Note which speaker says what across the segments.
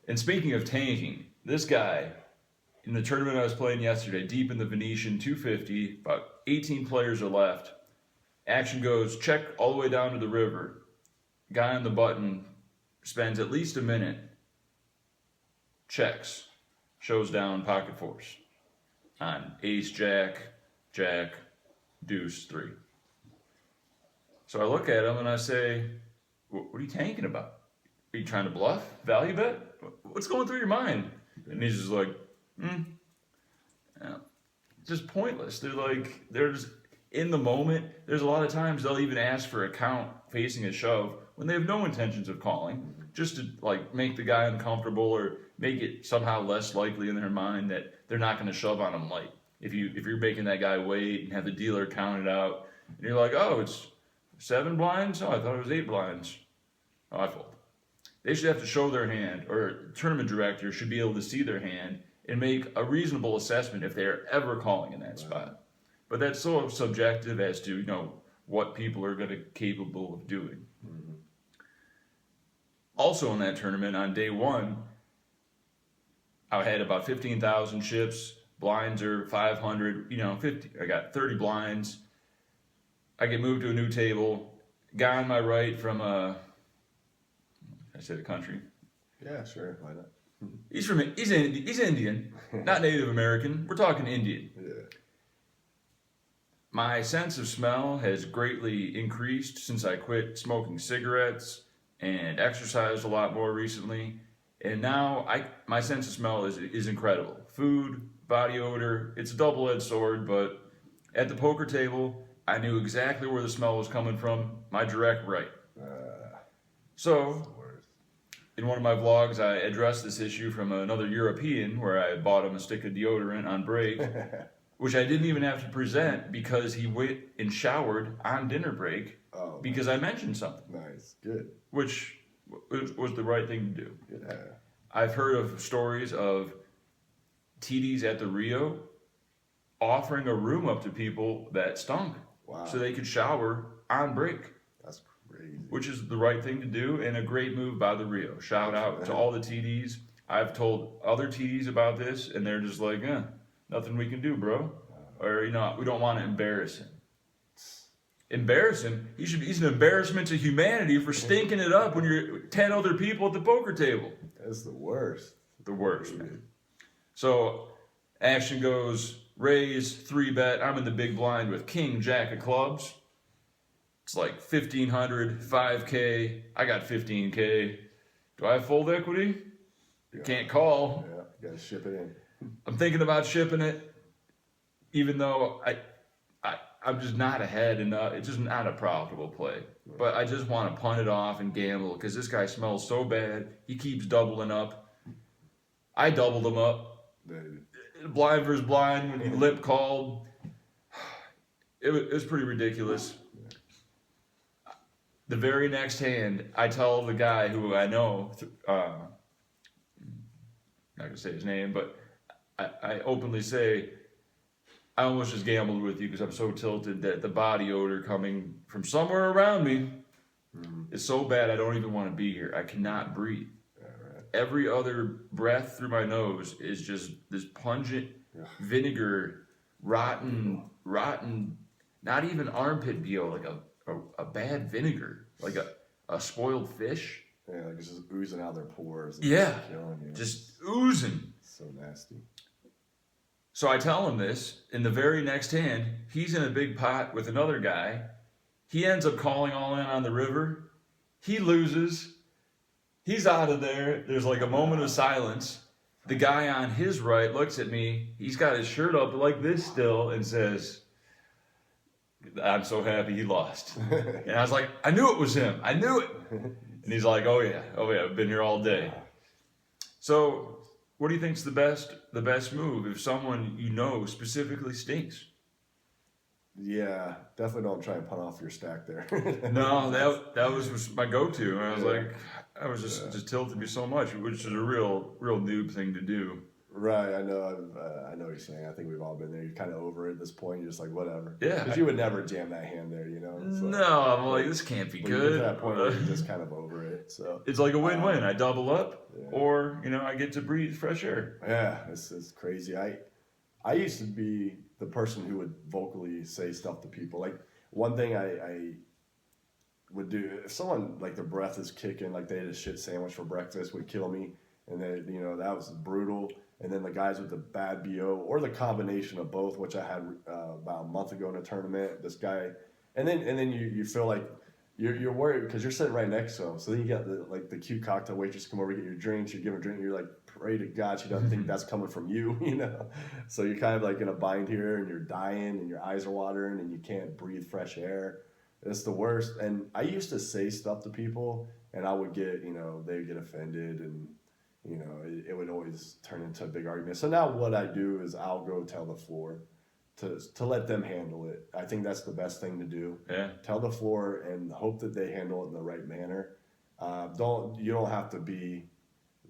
Speaker 1: And speaking of tanking, this guy, in the tournament I was playing yesterday, deep in the Venetian 250, about 18 players are left. Action goes, check all the way down to the river. Guy on the button spends at least a minute, checks, shows down pocket fours on ace, jack, jack, deuce, 3. So I look at him and I say, what are you tanking about? Are you trying to bluff? Value bet? What's going through your mind? And he's just like, yeah. Just pointless. They're like, there's in the moment, there's a lot of times they'll even ask for a count facing a shove when they have no intentions of calling, just to like make the guy uncomfortable or make it somehow less likely in their mind that they're not going to shove on him light. If you're making that guy wait and have the dealer count it out, and you're like, oh, it's 7 blinds? Oh, I thought it was 8 blinds. Oh, I fold. They should have to show their hand, or tournament director should be able to see their hand and make a reasonable assessment if they're ever calling in that spot. But that's so subjective as to, what people are capable of doing. Mm-hmm. Also in that tournament, on day 1, I had about 15,000 chips. Blinds are 500, 50. I got 30 blinds. I get moved to a new table. Guy on my right from I say the country.
Speaker 2: Yeah, sure. Why not?
Speaker 1: He's Indian, not Native American. We're talking Indian.
Speaker 2: Yeah.
Speaker 1: My sense of smell has greatly increased since I quit smoking cigarettes and exercised a lot more recently. And now my sense of smell is incredible. Food, body odor, it's a double-edged sword, but at the poker table, I knew exactly where the smell was coming from, my direct right. So, in one of my vlogs, I addressed this issue from another European where I bought him a stick of deodorant on break, which I didn't even have to present because he went and showered on dinner break because I mentioned something.
Speaker 2: Nice, good.
Speaker 1: Which was the right thing to do.
Speaker 2: Yeah.
Speaker 1: I've heard of stories of TDs at the Rio offering a room up to people that stunk so they could shower on break.
Speaker 2: That's crazy.
Speaker 1: Which is the right thing to do and a great move by the Rio. Shout out to all the TDs. I've told other TDs about this and they're just like, nothing we can do, bro. Or, we don't want to embarrass him. Embarrass him? He's an embarrassment to humanity for stinking it up when you're 10 other people at the poker table.
Speaker 2: That's the worst.
Speaker 1: The worst, man. So, action goes, raise, 3-bet. I'm in the big blind with king, jack of clubs. It's like 1,500, 5K. I got 15K. Do I have fold equity? You can't call.
Speaker 2: Yeah, you gotta ship it in.
Speaker 1: I'm thinking about shipping it, even though I'm just not ahead enough. It's just not a profitable play. But I just want to punt it off and gamble because this guy smells so bad. He keeps doubling up. I doubled him up. Blind versus blind when he lip called. It was pretty ridiculous. The very next hand, I tell the guy who I know, not going to say his name, but I openly say, I almost just gambled with you because I'm so tilted that the body odor coming from somewhere around me is so bad I don't even want to be here. I cannot breathe. Every other breath through my nose is just this pungent vinegar, rotten, not even armpit BO, like a bad vinegar, like a spoiled fish.
Speaker 2: Yeah, like it's just oozing out their pores.
Speaker 1: Yeah,
Speaker 2: killing you.
Speaker 1: just oozing.
Speaker 2: So nasty.
Speaker 1: So I tell him this, in the very next hand, he's in a big pot with another guy. He ends up calling all in on the river. He loses. He's out of there. There's like a moment of silence. The guy on his right looks at me. He's got his shirt up like this still and says, I'm so happy he lost. And I was like, I knew it was him. I knew it. And he's like, oh yeah, I've been here all day. So what do you think's the best move if someone specifically stinks?
Speaker 2: Yeah, definitely don't try and punt off your stack there.
Speaker 1: No, that was my go-to. And I was like, I was just tilted me so much, which is a real noob thing to do.
Speaker 2: Right, I know. I know what you're saying. I think we've all been there. You're kind of over it at this point. You're just like, whatever.
Speaker 1: Yeah.
Speaker 2: Because you would never jam that hand there, So,
Speaker 1: No, I'm like, this can't be
Speaker 2: but you get to
Speaker 1: good.
Speaker 2: that point where you're just kind of over it. So
Speaker 1: It's like a win-win. I double up,
Speaker 2: yeah.
Speaker 1: or I get to breathe fresh air.
Speaker 2: Yeah, it's crazy. I used to be the person who would vocally say stuff to people. Like one thing I would do if someone like their breath is kicking, like they had a shit sandwich for breakfast, would kill me, and then that was brutal. And then the guys with the bad BO or the combination of both, which I had about a month ago in a tournament. This guy, and then you feel like you're worried because you're sitting right next to him. So then you got the cute cocktail waitress come over, get your drinks, you give her a drink, you're like, pray to God she doesn't think that's coming from you, So you're kind of like in a bind here, and you're dying, and your eyes are watering, and you can't breathe fresh air. It's the worst. And I used to say stuff to people, and I would get, they would get offended, and it would always turn into a big argument. So now what I do is I'll go tell the floor to let them handle it. I think that's the best thing to do.
Speaker 1: Yeah.
Speaker 2: Tell the floor and hope that they handle it in the right manner. You don't have to be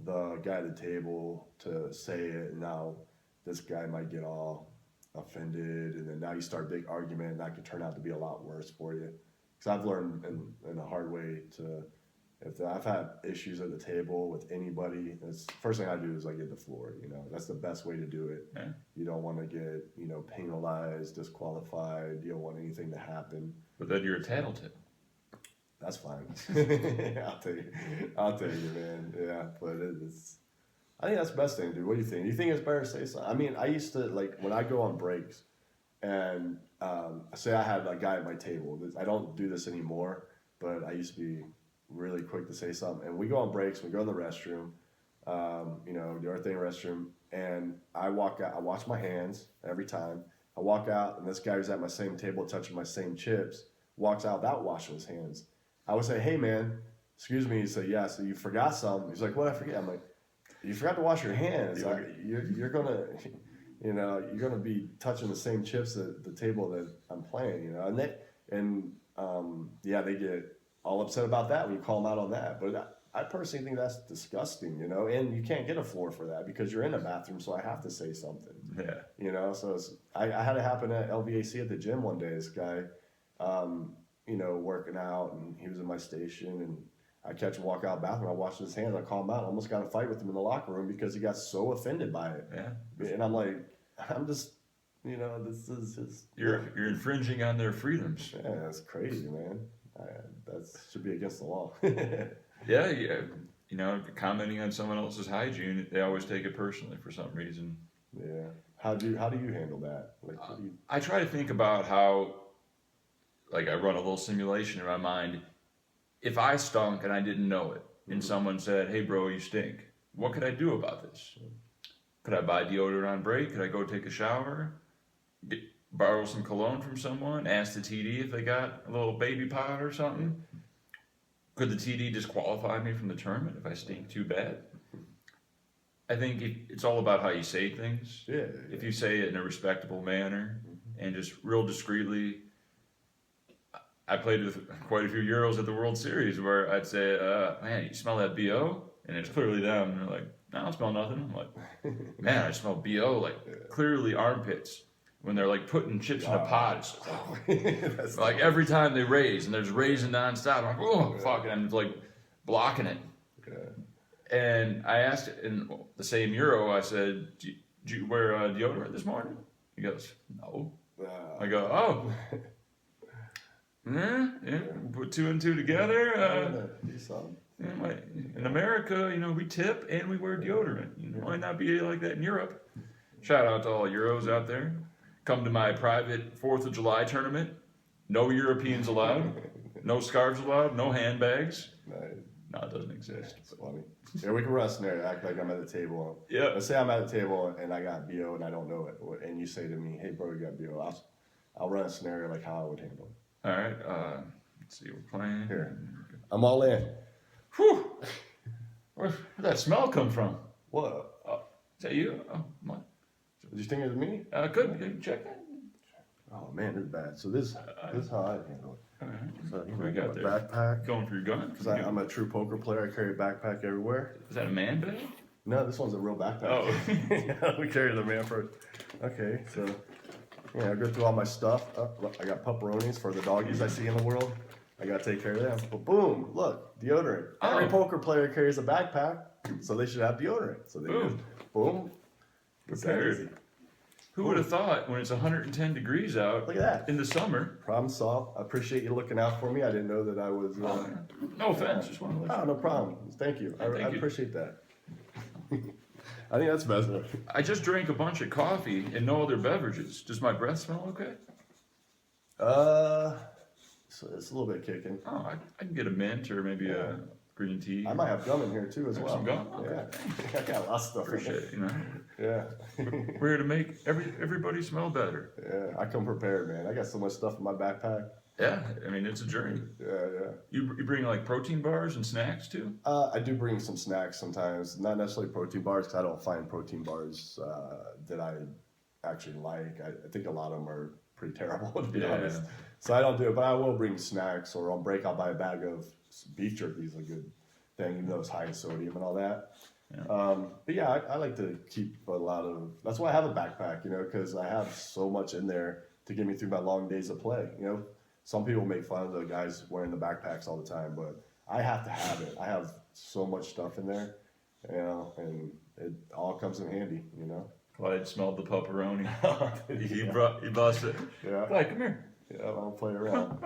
Speaker 2: the guy at the table to say it. And now this guy might get all offended, and then now you start a big argument, and that could turn out to be a lot worse for you. Because I've learned in a hard way to. If I've had issues at the table with anybody, that's first thing I do is I get the floor. That's the best way to do it.
Speaker 1: Yeah.
Speaker 2: You don't want to get penalized, disqualified. You don't want anything to happen.
Speaker 1: But then you're a tattletale.
Speaker 2: That's fine. I'll tell you, man. Yeah, but it's. I think that's the best thing to do. What do you think? Do you think it's better to say something? I mean, I used to when I go on breaks, and say I had a guy at my table. I don't do this anymore, but I used to be really quick to say something. And we go on breaks, we go in the restroom, do our thing in the restroom, and I walk out, I wash my hands every time. I walk out, and this guy who's at my same table touching my same chips walks out without washing his hands. I would say, hey man, excuse me. He'd say, yeah, so you forgot something. He's like, what, I forget? I'm like, you forgot to wash your hands. You're gonna you're gonna be touching the same chips at the table that I'm playing, and they get all upset about that when you call them out on that. But I personally think that's disgusting, and you can't get a floor for that because you're in a bathroom, so I have to say something.
Speaker 1: Yeah.
Speaker 2: So I had it happen at LVAC at the gym one day. This guy, working out, and he was in my station, and I catch him walk out of the bathroom. I washed his hands. I call him out. I almost got in a fight with him in the locker room because he got so offended by it.
Speaker 1: Yeah.
Speaker 2: And I'm like, I'm just, this is his.
Speaker 1: You're infringing on their freedoms.
Speaker 2: Yeah, that's crazy, man. That should be against the law.
Speaker 1: Yeah. Commenting on someone else's hygiene, they always take it personally for some reason.
Speaker 2: Yeah. How do you handle that?
Speaker 1: I try to think about how, I run a little simulation in my mind. If I stunk and I didn't know it, and someone said, hey bro, you stink, what could I do about this? Could I buy deodorant on break? Could I go take a shower? Borrow some cologne from someone? Ask the TD if they got a little baby powder or something? Could the TD disqualify me from the tournament if I stink too bad? I think it's all about how you say things.
Speaker 2: Yeah.
Speaker 1: If you say it in a respectable manner and just real discreetly. I played with quite a few Euros at the World Series where I'd say, man, you smell that BO? And it's clearly them. And they're like, no, I don't smell nothing. I'm like, man, I smell BO, clearly armpits. When they're putting chips in a pot, it's every time they raise, and there's raising nonstop. I'm like, oh, fuck it. I'm blocking it.
Speaker 2: Yeah.
Speaker 1: And I asked in the same Euro, I said, did you wear deodorant this morning? He goes, no. I go, oh. Yeah, put two and two together. In America, we tip and we wear deodorant. It might not be like that in Europe. Shout out to all Euros out there. Come to my private 4th of July tournament. No Europeans allowed. No scarves allowed. No handbags.
Speaker 2: Nice.
Speaker 1: No, it doesn't exist.
Speaker 2: It's funny. Yeah, we can run a scenario. Act like I'm at the table.
Speaker 1: Yeah.
Speaker 2: Let's say I'm at the table and I got BO and I don't know it. And you say to me, hey, bro, you got BO. I'll run a scenario like how I would handle it.
Speaker 1: All right. Let's see. We're playing.
Speaker 2: Here. I'm all in.
Speaker 1: Whew. Where'd that smell come from?
Speaker 2: What?
Speaker 1: Is that you? Oh, what?
Speaker 2: Did you think it was me?
Speaker 1: Could be. Check that.
Speaker 2: Oh, man, this is bad. So this is how I handle it.
Speaker 1: All right.
Speaker 2: So,
Speaker 1: What we got there?
Speaker 2: Backpack.
Speaker 1: Going for your gun?
Speaker 2: Because I'm a true poker player. I carry a backpack everywhere.
Speaker 1: Is that a man bag?
Speaker 2: No, this one's a real backpack.
Speaker 1: Oh.
Speaker 2: Yeah, we carry the man for. Okay, so yeah, I go through all my stuff. Oh, look, I got pepperonis for the doggies I see in the world. I gotta take care of them. But boom, look, deodorant. Every poker player carries a backpack, so they should have deodorant. So they
Speaker 1: Boom.
Speaker 2: just, boom. It's that
Speaker 1: Prepared.
Speaker 2: easy.
Speaker 1: Who would have thought when it's 110 degrees out
Speaker 2: Look at that.
Speaker 1: in the summer?
Speaker 2: Problem solved. I appreciate you looking out for me. I didn't know that I was.
Speaker 1: No offense, just want to let
Speaker 2: Oh,
Speaker 1: you
Speaker 2: no problem. Thank you. I
Speaker 1: Thank you.
Speaker 2: appreciate that. I think that's best.
Speaker 1: I just drank a bunch of coffee and no other beverages. Does my breath smell okay?
Speaker 2: So it's a little bit kicking.
Speaker 1: Oh, I can get a mint or maybe a green tea.
Speaker 2: I might have gum in here too as well.
Speaker 1: Some gum?
Speaker 2: Yeah, I got lots of stuff.
Speaker 1: Appreciate it, you know.
Speaker 2: Yeah.
Speaker 1: We're here to make everybody smell better.
Speaker 2: Yeah, I come prepared, man. I got so much stuff in my backpack.
Speaker 1: Yeah, I mean it's a journey.
Speaker 2: Yeah.
Speaker 1: You bring like protein bars and snacks too?
Speaker 2: I do bring some snacks sometimes, not necessarily protein bars, because I don't find protein bars that I actually like. I think a lot of them are pretty terrible, to be honest. So I don't do it, but I will bring snacks, or on break I'll buy a bag of beef jerky. Is a good thing, even though it's high in sodium and all that.
Speaker 1: Yeah.
Speaker 2: But yeah, I like to keep a lot of. That's why I have a backpack, because I have so much in there to get me through my long days of play. Some people make fun of the guys wearing the backpacks all the time, but I have to have it. I have so much stuff in there, and it all comes in handy,
Speaker 1: Clyde smelled the pepperoni. He busted.
Speaker 2: Yeah.
Speaker 1: Clyde, come here.
Speaker 2: Yeah, I don't play around.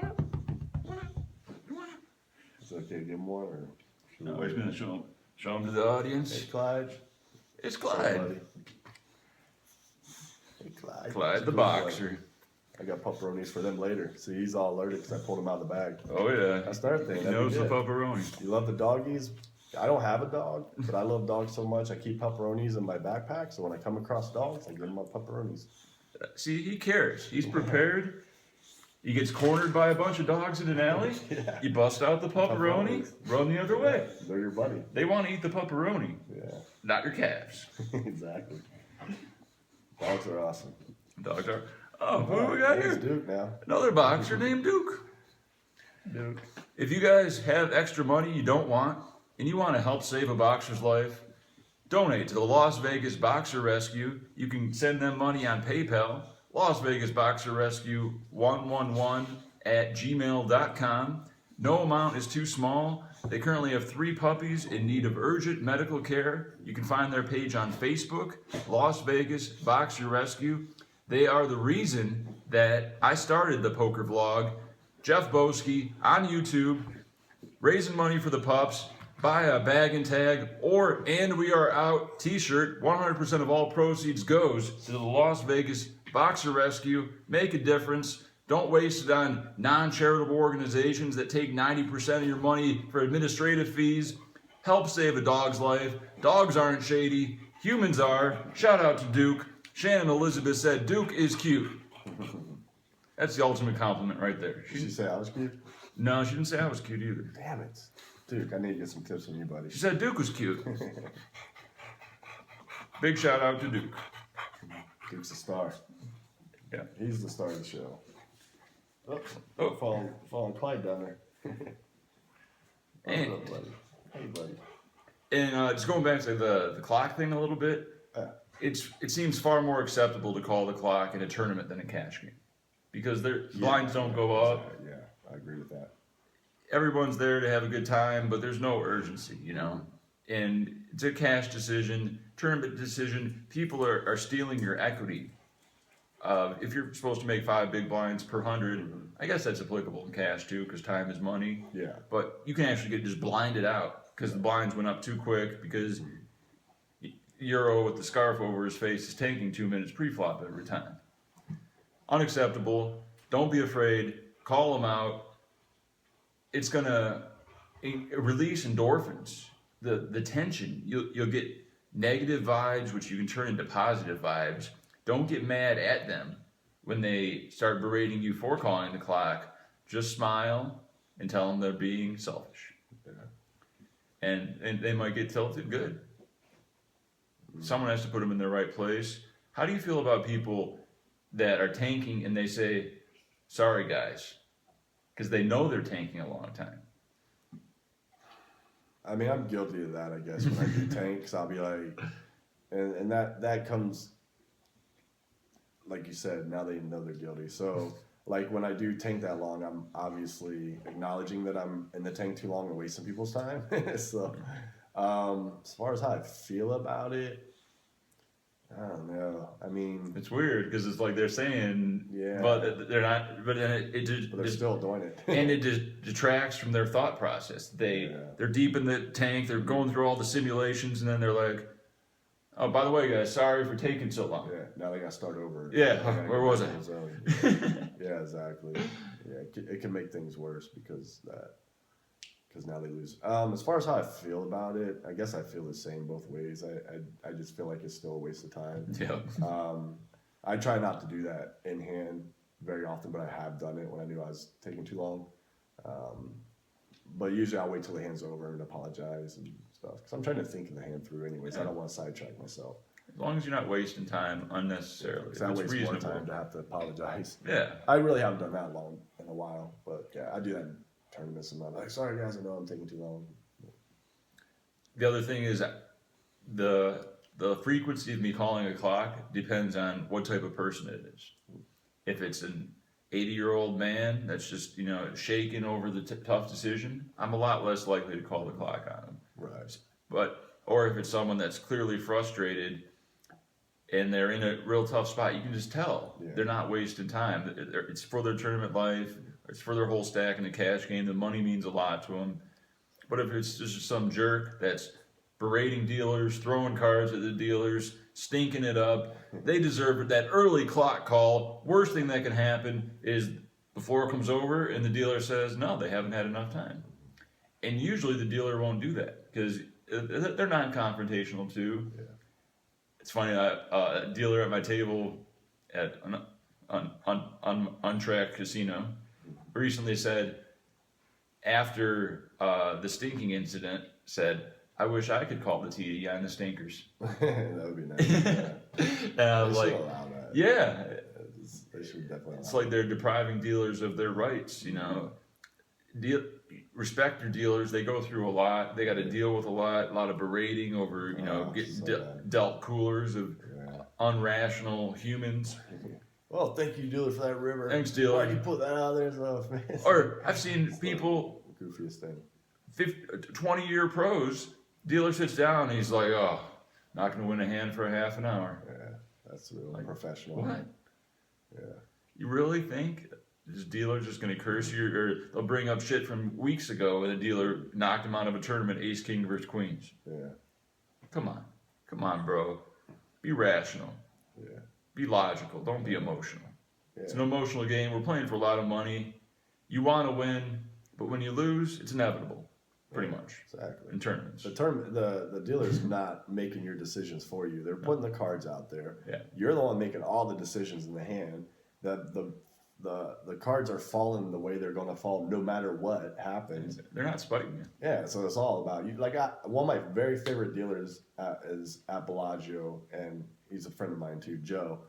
Speaker 2: Is it okay to give him one, or?
Speaker 1: No, he's gonna show him to the audience.
Speaker 2: Hey, Clyde.
Speaker 1: It's
Speaker 2: What's up,
Speaker 1: Clyde.
Speaker 2: buddy? Hey, Clyde.
Speaker 1: Clyde the
Speaker 2: Cool,
Speaker 1: boxer.
Speaker 2: I got pepperonis for them later. See, he's all alerted because I pulled him out of the bag.
Speaker 1: Oh yeah.
Speaker 2: That's the other thing.
Speaker 1: He
Speaker 2: That'd be
Speaker 1: knows the
Speaker 2: good.
Speaker 1: pepperoni.
Speaker 2: You love the doggies? I don't have a dog, but I love dogs so much. I keep pepperonis in my backpack, so when I come across dogs, I give them my pepperonis.
Speaker 1: See, he cares. He's prepared. He gets cornered by a bunch of dogs in an alley.
Speaker 2: Yeah.
Speaker 1: You bust out the pepperoni, run the other way.
Speaker 2: They're your buddy.
Speaker 1: They want to eat the pepperoni,
Speaker 2: Yeah,
Speaker 1: not your calves.
Speaker 2: exactly. Dogs are awesome.
Speaker 1: Dogs are. Oh, what do we got
Speaker 2: Here's
Speaker 1: here?
Speaker 2: Duke now.
Speaker 1: Another boxer named Duke.
Speaker 2: Duke.
Speaker 1: If you guys have extra money you don't want, and you want to help save a boxer's life, donate to the Las Vegas Boxer Rescue. You can send them money on PayPal. Las Vegas Boxer Rescue 111@gmail.com. No amount is too small. They currently have 3 puppies in need of urgent medical care. You can find their page on Facebook, Las Vegas Boxer Rescue. They are the reason that I started the poker vlog. Jeff Boski on YouTube, raising money for the pups. Buy a bag and tag or "And We Are Out" t-shirt. 100% of all proceeds goes to the Las Vegas Boxer Rescue. Make a difference. Don't waste it on non-charitable organizations that take 90% of your money for administrative fees. Help save a dog's life. Dogs aren't shady. Humans are. Shout out to Duke. Shannon Elizabeth said Duke is cute. That's the ultimate compliment right there.
Speaker 2: Did she say I was cute?
Speaker 1: No, she didn't say I was cute either.
Speaker 2: Damn it. Duke, I need to get some tips from you, buddy.
Speaker 1: She said Duke was cute. Big shout out to Duke.
Speaker 2: Duke's a star.
Speaker 1: Yeah.
Speaker 2: He's the star of the show.
Speaker 1: Oh.
Speaker 2: Following Clyde down there.
Speaker 1: And-
Speaker 2: What's up, buddy? Hey, buddy.
Speaker 1: And just going back to the clock thing a little bit, it seems far more acceptable to call the clock in a tournament than a cash game because their blinds don't go up.
Speaker 2: Yeah, I agree with that.
Speaker 1: Everyone's there to have a good time, but there's no urgency, And it's a cash decision, tournament decision. People are stealing your equity. If you're supposed to make 5 big blinds per 100, I guess that's applicable in cash too, because time is money.
Speaker 2: Yeah.
Speaker 1: But you can actually get just blinded out because the blinds went up too quick because Euro with the scarf over his face is tanking 2 minutes pre-flop every time. Unacceptable. Don't be afraid. Call them out. It's gonna release endorphins. The tension. You'll get negative vibes, which you can turn into positive vibes. Don't get mad at them when they start berating you for calling the clock. Just smile and tell them they're being selfish.
Speaker 2: Yeah.
Speaker 1: And they might get tilted good. Someone has to put them in their right place. How do you feel about people that are tanking and they say, "Sorry guys," because they know they're tanking a long time?
Speaker 2: I mean, I'm guilty of that, I guess, when I do tanks. I'll be like, and that comes, like you said, now they know they're guilty. So, like, when I do tank that long, I'm obviously acknowledging that I'm in the tank too long and wasting people's time. So, as far as how I feel about it, I don't know. I mean,
Speaker 1: It's weird because it's like they're saying,
Speaker 2: yeah,
Speaker 1: but they're not. But then it just,
Speaker 2: but they're still doing it.
Speaker 1: and it just detracts from their thought process. They're deep in the tank. They're going through all the simulations, and then they're like, "Oh, by the way, guys, sorry for taking so long."
Speaker 2: Yeah, now they got to start over.
Speaker 1: Yeah, where was I?
Speaker 2: Yeah, exactly. Yeah, it can make things worse because now they lose. As far as how I feel about it, I guess I feel the same both ways. I just feel like it's still a waste of time.
Speaker 1: Yeah.
Speaker 2: I try not to do that in hand very often, but I have done it when I knew I was taking too long. But usually I'll wait till the hand's over and apologize and stuff because I'm trying to think of the hand through anyways. I don't want to sidetrack myself.
Speaker 1: As long as you're not wasting time unnecessarily.
Speaker 2: Because I waste more time to have to apologize.
Speaker 1: Yeah.
Speaker 2: I really haven't done that long in a while, but yeah, I do that in tournaments and I'm like, sorry guys, I know I'm taking too long.
Speaker 1: The other thing is the frequency of me calling a clock depends on what type of person it is. If it's an 80-year-old man that's just, shaking over the tough decision, I'm a lot less likely to call the clock on him.
Speaker 2: Right.
Speaker 1: Or if it's someone that's clearly frustrated and they're in a real tough spot, you can just tell they're not wasting time. It's for their tournament life. It's for their whole stack in the cash game. The money means a lot to them. But if it's just some jerk that's berating dealers, throwing cards at the dealers, stinking it up, they deserve it. That early clock call, worst thing that can happen is before it comes over and the dealer says, no, they haven't had enough time. And usually the dealer won't do that because they're non-confrontational too. Yeah. It's funny, a dealer at my table at an untracked casino recently said, after the stinking incident, said, I wish I could call the TD on the stinkers.
Speaker 2: That would be nice.
Speaker 1: And I was like,
Speaker 2: allow that.
Speaker 1: Yeah.
Speaker 2: They should definitely
Speaker 1: It's like they're depriving dealers of their rights, Respect your dealers. They go through a lot. They got to deal with a lot of berating over, getting dealt coolers of unrational humans.
Speaker 2: Well, thank you, dealer, for that river.
Speaker 1: Thanks, dealer.
Speaker 2: Why'd you put that out there stuff, man?
Speaker 1: Or I've seen people,
Speaker 2: the goofiest thing.
Speaker 1: 20-year pros, dealer sits down and he's like, oh, not going to win a hand for a half an hour.
Speaker 2: Yeah, that's real professional.
Speaker 1: What?
Speaker 2: Yeah.
Speaker 1: You really think this dealer's just going to curse you? Or they'll bring up shit from weeks ago when a dealer knocked him out of a tournament, ace, king versus queens.
Speaker 2: Yeah.
Speaker 1: Come on, bro. Be rational.
Speaker 2: Yeah.
Speaker 1: Be logical. Don't be emotional.
Speaker 2: Yeah.
Speaker 1: It's an emotional game. We're playing for a lot of money. You want to win, but when you lose, it's inevitable. Pretty much.
Speaker 2: Exactly.
Speaker 1: In tournaments.
Speaker 2: The dealer's not making your decisions for you. They're putting the cards out there.
Speaker 1: Yeah.
Speaker 2: You're the one making all the decisions in the hand. The cards are falling the way they're going to fall no matter what happens.
Speaker 1: They're not spiking you.
Speaker 2: Yeah, so it's all about you. Like one of my very favorite dealers is at Bellagio, and he's a friend of mine too, Joe.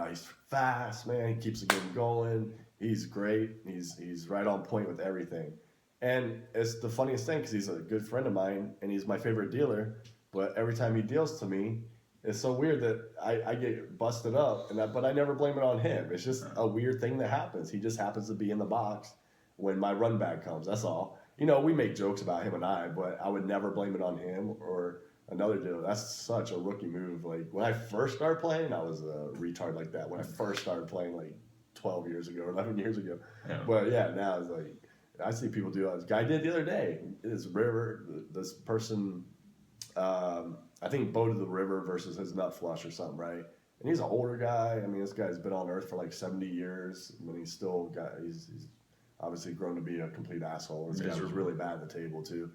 Speaker 2: He's fast, man. He keeps the game going. He's great. He's right on point with everything. And it's the funniest thing because he's a good friend of mine and he's my favorite dealer. But every time he deals to me, it's so weird that I get busted up, but I never blame it on him. It's just a weird thing that happens. He just happens to be in the box when my run back comes. That's all. We make jokes about him and I, but I would never blame it on him or another dealer. That's such a rookie move. Like when I first started playing, I was a retard like that. When I first started playing like 12 years ago or 11 years ago. Yeah. But yeah, now it's like, I see people do this. Guy did the other day. This river, this person, I think boated the river versus his nut flush or something, right? And he's an older guy. I mean, this guy's been on Earth for like 70 years, and he's still he's obviously grown to be a complete asshole. This guy was really bad at the table too,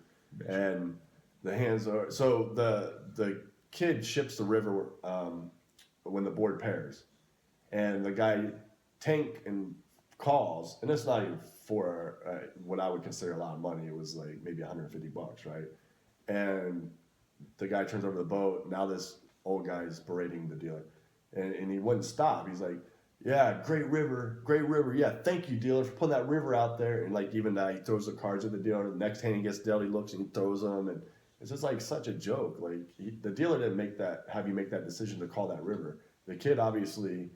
Speaker 2: and the hands are so the kid ships the river when the board pairs, and the guy tank and calls, and it's not even for what I would consider a lot of money. It was like maybe $150, right? And the guy turns over the boat. Now this old guy is berating the dealer, and he wouldn't stop. He's like, Yeah, great river. Yeah, thank you, dealer, for putting that river out there. And like even now, he throws the cards at the dealer. The next hand he gets dealt, he looks and he throws them, and it's just like such a joke. Like the dealer didn't have you make that decision to call that river. The kid obviously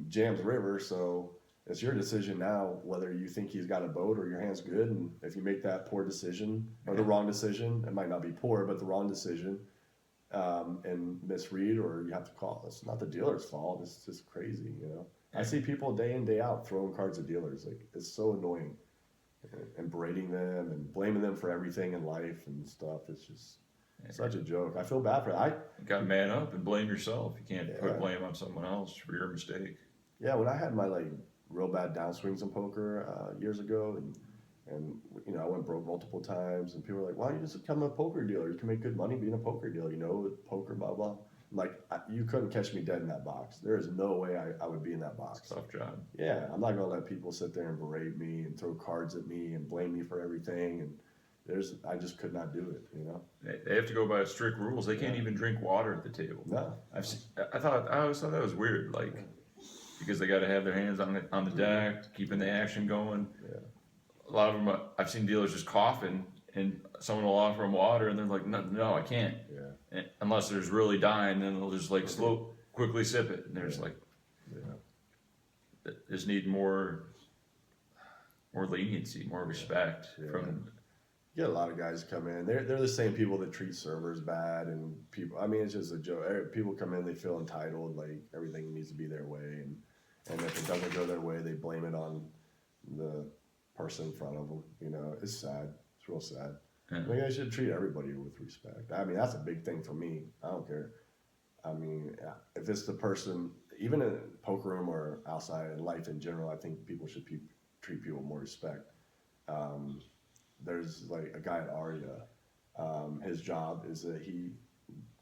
Speaker 2: jams river, so it's your decision now whether you think he's got a boat or your hand's good. And if you make that poor decision or the wrong decision, it might not be poor, but the wrong decision, and misread, or you have to call. It's not the dealer's fault. It's just crazy, you know. I see people day in, day out throwing cards at dealers. Like, it's so annoying, and berating them and blaming them for everything in life and stuff. It's just such a joke. I feel bad for that.
Speaker 1: You got to man up and blame yourself. You can't put blame on someone else for your mistake.
Speaker 2: Yeah, when I had my like real bad downswings in poker years ago, and you know, I went broke multiple times, and people were like, "Why don't you just become a poker dealer? You can make good money being a poker dealer, you know, with poker, blah blah." Like, you couldn't catch me dead in that box. There is no way I would be in that box.
Speaker 1: It's a tough job.
Speaker 2: Yeah, I'm not gonna let people sit there and berate me and throw cards at me and blame me for everything. And I just could not do it, you know.
Speaker 1: They have to go by strict rules. They can't even drink water at the table.
Speaker 2: No,
Speaker 1: I always thought that was weird. Like, because they got to have their hands on the deck, keeping the action going.
Speaker 2: Yeah.
Speaker 1: A lot of them, I've seen dealers just coughing, and someone will offer them water, and they're like, no, I can't.
Speaker 2: Yeah.
Speaker 1: And unless there's really dying, then they'll just like quickly sip it. And there's like, just need more leniency, more respect from.
Speaker 2: You get a lot of guys come in. They're the same people that treat servers bad, and people. I mean, it's just a joke. People come in, they feel entitled, like everything needs to be their way, and if it doesn't go their way, they blame it on the person in front of them. You know, it's sad. It's real sad.
Speaker 1: Yeah.
Speaker 2: I think I should treat everybody with respect. I mean, that's a big thing for me. I don't care. I mean, if it's the person, even in a poker room or outside in life in general, I think people should treat people with more respect. There's like a guy at Aria. His job is that he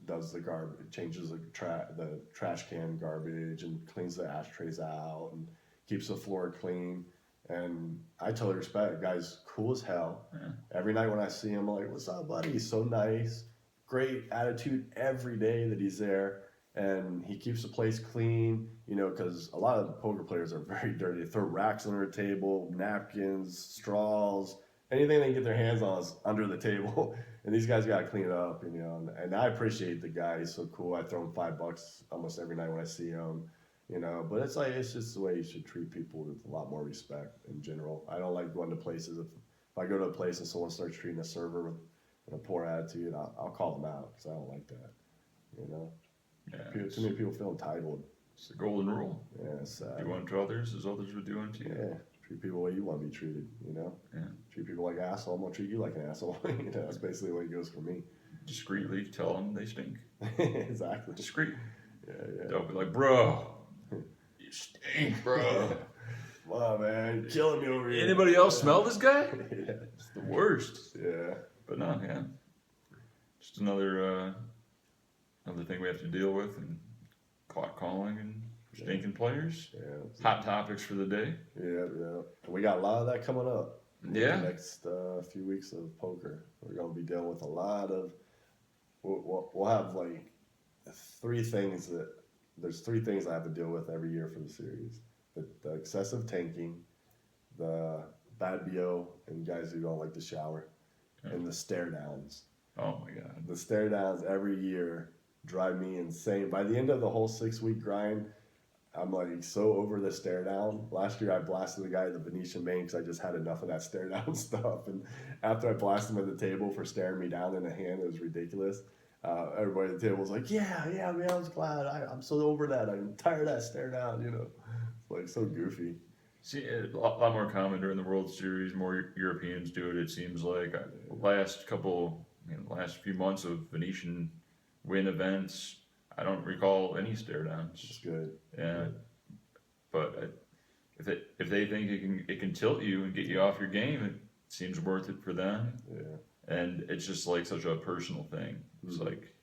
Speaker 2: does the garbage, changes the trash can garbage, and cleans the ashtrays out, and keeps the floor clean. And I totally respect it. Guy's cool as hell. Yeah. Every night when I see him, I'm like, "What's up, buddy?" He's so nice, great attitude every day that he's there, and he keeps the place clean. You know, because a lot of poker players are very dirty. They throw racks under the table, napkins, straws. Anything they can get their hands on is under the table, and these guys got to clean it up, you know. And I appreciate the guy. He's so cool. I throw him $5 almost every night when I see him, you know. But it's just the way you should treat people with a lot more respect in general. I don't like going to places. If I go to a place and someone starts treating a server with a poor attitude, I'll call them out because I don't like that, you know. Yeah, too many people feel entitled.
Speaker 1: It's the golden rule.
Speaker 2: Yeah, it's sad.
Speaker 1: Do unto others as others would do unto you.
Speaker 2: Yeah. Treat people the way you want to be treated, you know?
Speaker 1: Yeah.
Speaker 2: Treat people like an asshole, I'm going to treat you like an asshole. You know, that's basically the way it goes for me.
Speaker 1: Discreetly tell them they stink.
Speaker 2: Exactly.
Speaker 1: Discreet.
Speaker 2: Yeah.
Speaker 1: Don't be like, bro, you stink, bro.
Speaker 2: Come on, man. You're killing me over here.
Speaker 1: Anybody else smell this guy?
Speaker 2: Yeah.
Speaker 1: It's the worst.
Speaker 2: Yeah.
Speaker 1: But no, yeah. Just another thing we have to deal with, and clock calling and stinking players.
Speaker 2: Yeah.
Speaker 1: Hot topics for the day.
Speaker 2: Yeah. We got a lot of that coming up.
Speaker 1: Yeah.
Speaker 2: The next few weeks of poker. We're going to be dealing with a lot of. We'll have like there's three things I have to deal with every year for the series: the excessive tanking, the bad BO, and guys who don't like to shower, and the stare downs.
Speaker 1: Oh my God.
Speaker 2: The stare downs every year drive me insane. By the end of the whole 6-week grind, I'm like so over the stare down. Last year I blasted the guy at the Venetian main because I just had enough of that stare down stuff. And after I blasted him at the table for staring me down in the hand, it was ridiculous. Everybody at the table was like, yeah, man, I was glad. I'm so over that. I'm tired of that stare down, you know. It's like so goofy.
Speaker 1: See, a lot more common during the World Series. More Europeans do it, it seems like. Last few months of Venetian win events, I don't recall any stare downs.
Speaker 2: It's good.
Speaker 1: Yeah, but if they think it can tilt you and get you off your game, it seems worth it for them.
Speaker 2: Yeah.
Speaker 1: And it's just like such a personal thing. It's like,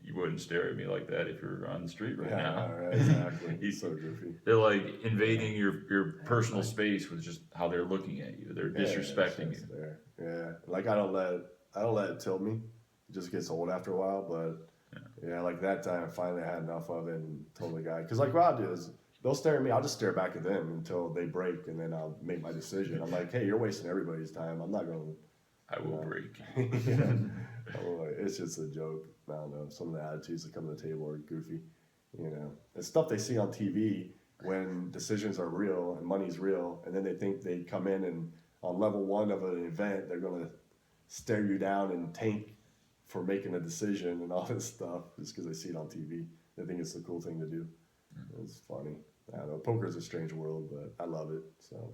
Speaker 1: you wouldn't stare at me like that if you're on the street right now.
Speaker 2: Right, exactly. He's so goofy.
Speaker 1: They're like invading your personal space with just how they're looking at you. They're disrespecting you.
Speaker 2: There. Yeah, like I don't let it tilt me. It just gets old after a while, but. Yeah, like that time, I finally had enough of it and told the guy. Because like what I'll do is, they'll stare at me. I'll just stare back at them until they break, and then I'll make my decision. I'm like, hey, you're wasting everybody's time. I'm not going to.
Speaker 1: I will break.
Speaker 2: It's just a joke. I don't know. Some of the attitudes that come to the table are goofy. It's stuff they see on TV when decisions are real and money's real, and then they think they come in and on level 1 of an event, they're going to stare you down and tank for making a decision and all this stuff just because they see it on TV. They think it's the cool thing to do. It's funny. I don't know. Poker is a strange world, but I love it. So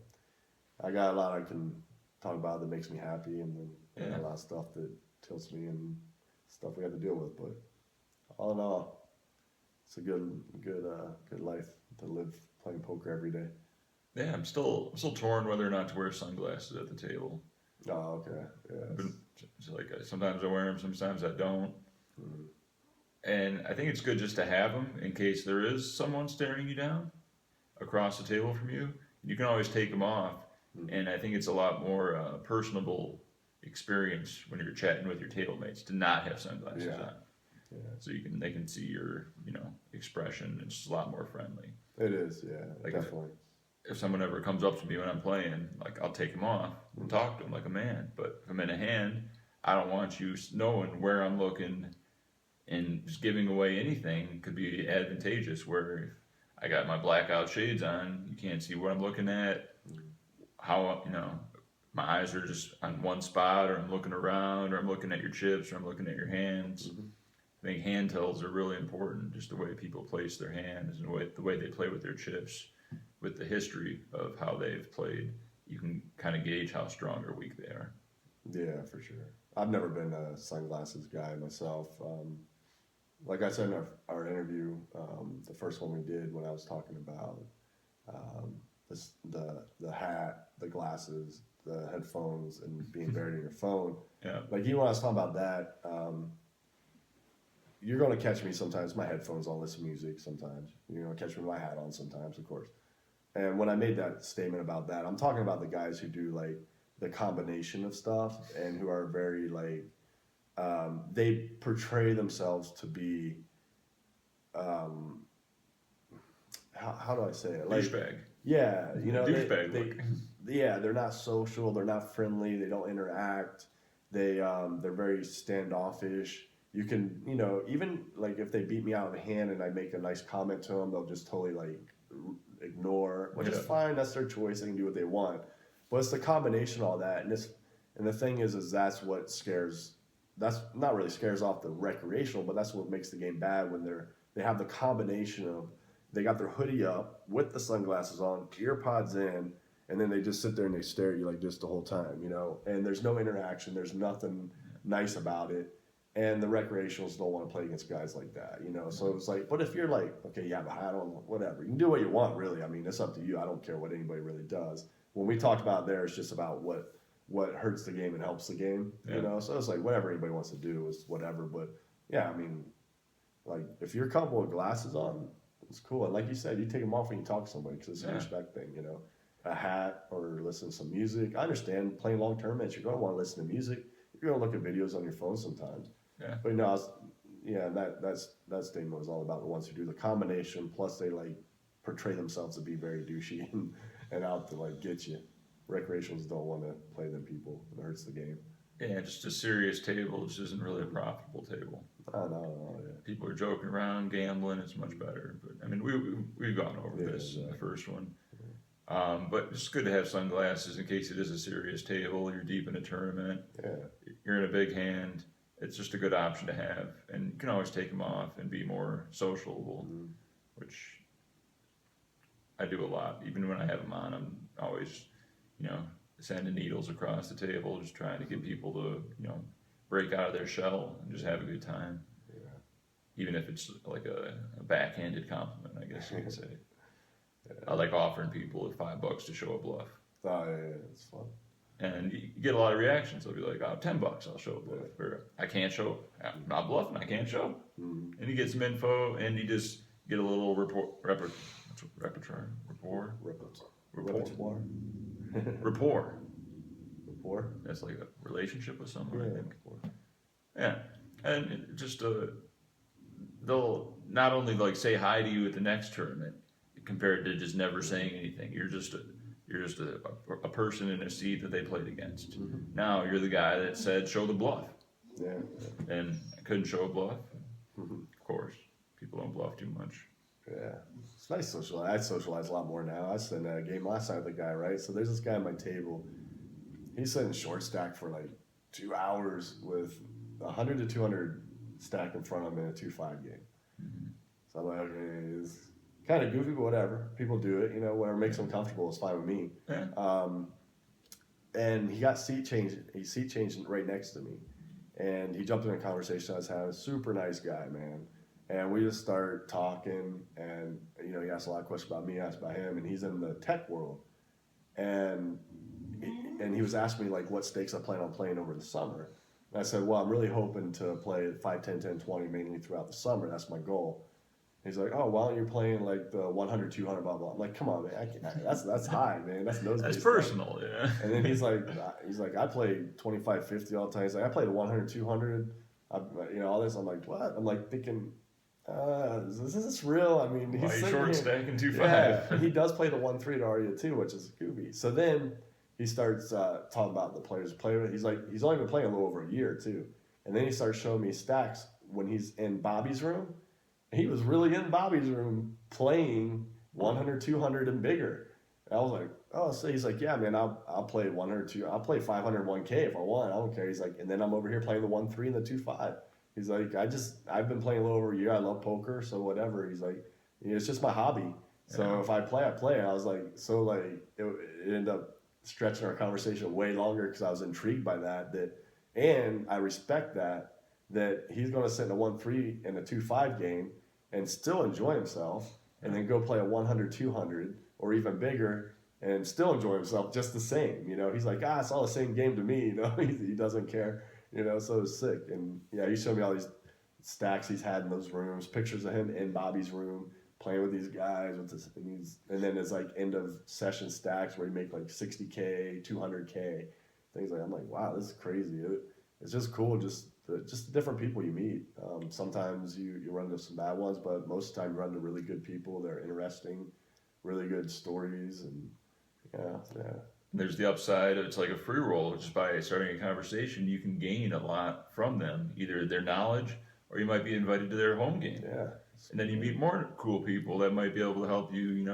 Speaker 2: I got a lot I can talk about that makes me happy, and then a lot of stuff that tilts me and stuff we have to deal with. But all in all, it's a good life to live playing poker every day.
Speaker 1: Yeah, I'm still torn whether or not to wear sunglasses at the table.
Speaker 2: Oh, okay. Yeah.
Speaker 1: It's like sometimes I wear them, sometimes I don't.
Speaker 2: Mm-hmm.
Speaker 1: And I think it's good just to have them in case there is someone staring you down across the table from you. You can always take them off. Mm-hmm. And I think it's a lot more personable experience when you're chatting with your table mates to not have sunglasses on. Yeah. So they can see your expression. It's just a lot more friendly.
Speaker 2: It is, yeah,
Speaker 1: like
Speaker 2: definitely.
Speaker 1: If someone ever comes up to me when I'm playing, like I'll take them off and talk to them like a man. But if I'm in a hand, I don't want you knowing where I'm looking, and just giving away anything could be advantageous. Where if I got my blackout shades on, you can't see what I'm looking at. How my eyes are just on one spot, or I'm looking around, or I'm looking at your chips, or I'm looking at your hands. Mm-hmm. I think hand tells are really important, just the way people place their hands and the way they play with their chips. With the history of how they've played, you can kind of gauge how strong or weak they are.
Speaker 2: Yeah, for sure. I've never been a sunglasses guy myself. Like I said in our interview, the first one we did, when I was talking about the hat, the glasses, the headphones, and being buried in your phone.
Speaker 1: Yeah.
Speaker 2: Like even when I was talking about that, you're going to catch me sometimes. My headphones on, listen to music sometimes. You're going to catch me with my hat on sometimes, of course. And when I made that statement about that, I'm talking about the guys who do like the combination of stuff and who are very like, they portray themselves to be, how do I say it? Like,
Speaker 1: douchebag.
Speaker 2: Yeah, they're not social, they're not friendly, they don't interact, they're very standoffish. You can, even like if they beat me out of the hand and I make a nice comment to them, they'll just totally like ignore, which is fine. That's their choice. They can do what they want. But it's the combination of all that, and the thing is that's what scares. That's not really scares off the recreational, but that's what makes the game bad when they have the combination of they got their hoodie up with the sunglasses on, ear pods in, and then they just sit there and they stare at you like this the whole time, And there's no interaction. There's nothing nice about it. And the recreationals don't want to play against guys like that, So it's like, but if you're like, okay, you have a hat on, whatever, you can do what you want, really. I mean, it's up to you. I don't care what anybody really does. When we talked about there, it's just about what hurts the game and helps the game, So it's like whatever anybody wants to do is whatever. But yeah, I mean, like if you're comfortable with glasses on, it's cool. And like you said, you take them off when you talk to somebody because it's a respect thing, A hat or listen to some music. I understand playing long tournaments, you're going to want to listen to music. You're going to look at videos on your phone sometimes.
Speaker 1: Yeah.
Speaker 2: But that statement was all about the ones who do the combination. Plus, they like portray themselves to be very douchey and out to like get you. Recreationals don't want to play them people. It hurts the game.
Speaker 1: Yeah, just a serious table just isn't really a profitable table.
Speaker 2: No. Yeah.
Speaker 1: People are joking around, gambling. It's much better. But I mean, we've gone over this in the first one. But it's good to have sunglasses in case it is a serious table. You're deep in a tournament. Yeah. You're in a big hand. It's just a good option to have, and you can always take them off and be more sociable, which I do a lot. Even when I have them on, I'm always, sending needles across the table, just trying to get people to, break out of their shell and just have a good time. Yeah. Even if it's like a backhanded compliment, I guess you could say. Yeah. I like offering people $5 to show a bluff.
Speaker 2: Oh, yeah, it's fun.
Speaker 1: And you get a lot of reactions. They'll be like, $10, I'll show a bluff. Or I can't show. I'm not bluffing, I can't show. Mm-hmm. And you get some info, and you just get a little repertoire.
Speaker 2: Rapport?
Speaker 1: That's like a relationship with someone, I think. Yeah. And just, they'll not only like say hi to you at the next tournament, compared to just never saying anything. You're just a person in a seat that they played against. Now you're the guy that said, show the bluff.
Speaker 2: Yeah.
Speaker 1: And I couldn't show a bluff. Of course, people don't bluff too much.
Speaker 2: Yeah. It's nice socialize. I socialize a lot more now. I was in a game last night with a guy, right? So there's this guy at my table. He's sitting short stack for like 2 hours with 100 to 200 stacked in front of him in a 2-5 game. So I'm like, okay, it's kind of goofy, but whatever. People do it, whatever makes them comfortable is fine with me.
Speaker 1: Yeah.
Speaker 2: And he got seat changed. He's seat changing right next to me. And he jumped in a conversation I was having. Super nice guy, man. And we just started talking, and he asked a lot of questions about me, I asked about him, and he's in the tech world. And he was asking me like what stakes I plan on playing over the summer. And I said, well, I'm really hoping to play 5, 10, 10, 20 mainly throughout the summer. That's my goal. He's like, oh, why aren't you playing like the 100, 200, blah, blah. I'm like, come on, man. That's high, man. That's
Speaker 1: personal, yeah.
Speaker 2: And then he's like, I play 25, 50 all the time. He's like, I play the 100, 200, all this. I'm like, what? I'm like thinking, is this real? I mean, he's
Speaker 1: short stacking 2-5.
Speaker 2: Yeah, he does play the 1-3 to Aria too, which is goofy. So then he starts talking about the players. He's like, he's only been playing a little over a year too. And then he starts showing me stacks when he's in Bobby's room. He was really in Bobby's room playing 100, 200 and bigger. And I was like, oh, so he's like, yeah, man, I'll play 100, 200. I'll play 500, 1K if I want. I don't care. He's like, and then I'm over here playing the 1-3 and the 2-5. He's like, I've been playing a little over a year. I love poker, so whatever. He's like, it's just my hobby. So if I play, I play. And I was like, so like, it ended up stretching our conversation way longer because I was intrigued by that. And I respect that he's going to sit in a 1-3 in a 2-5 game and still enjoy himself, and then go play a 100, 200, or even bigger, and still enjoy himself just the same. He's like, it's all the same game to me. He doesn't care. So it's sick. And yeah, he showed me all these stacks he's had in those rooms, pictures of him in Bobby's room playing with these guys and then it's like end of session stacks where he make like 60K, 200K, things like that. I'm like, wow, this is crazy. It's just cool, just the different people you meet. Sometimes you run into some bad ones, but most of the time you run into really good people. They're interesting, really good stories, and yeah.
Speaker 1: There's the upside. It's like a free roll. Just by starting a conversation, you can gain a lot from them, either their knowledge or you might be invited to their home game.
Speaker 2: Yeah.
Speaker 1: And then you meet more cool people that might be able to help you,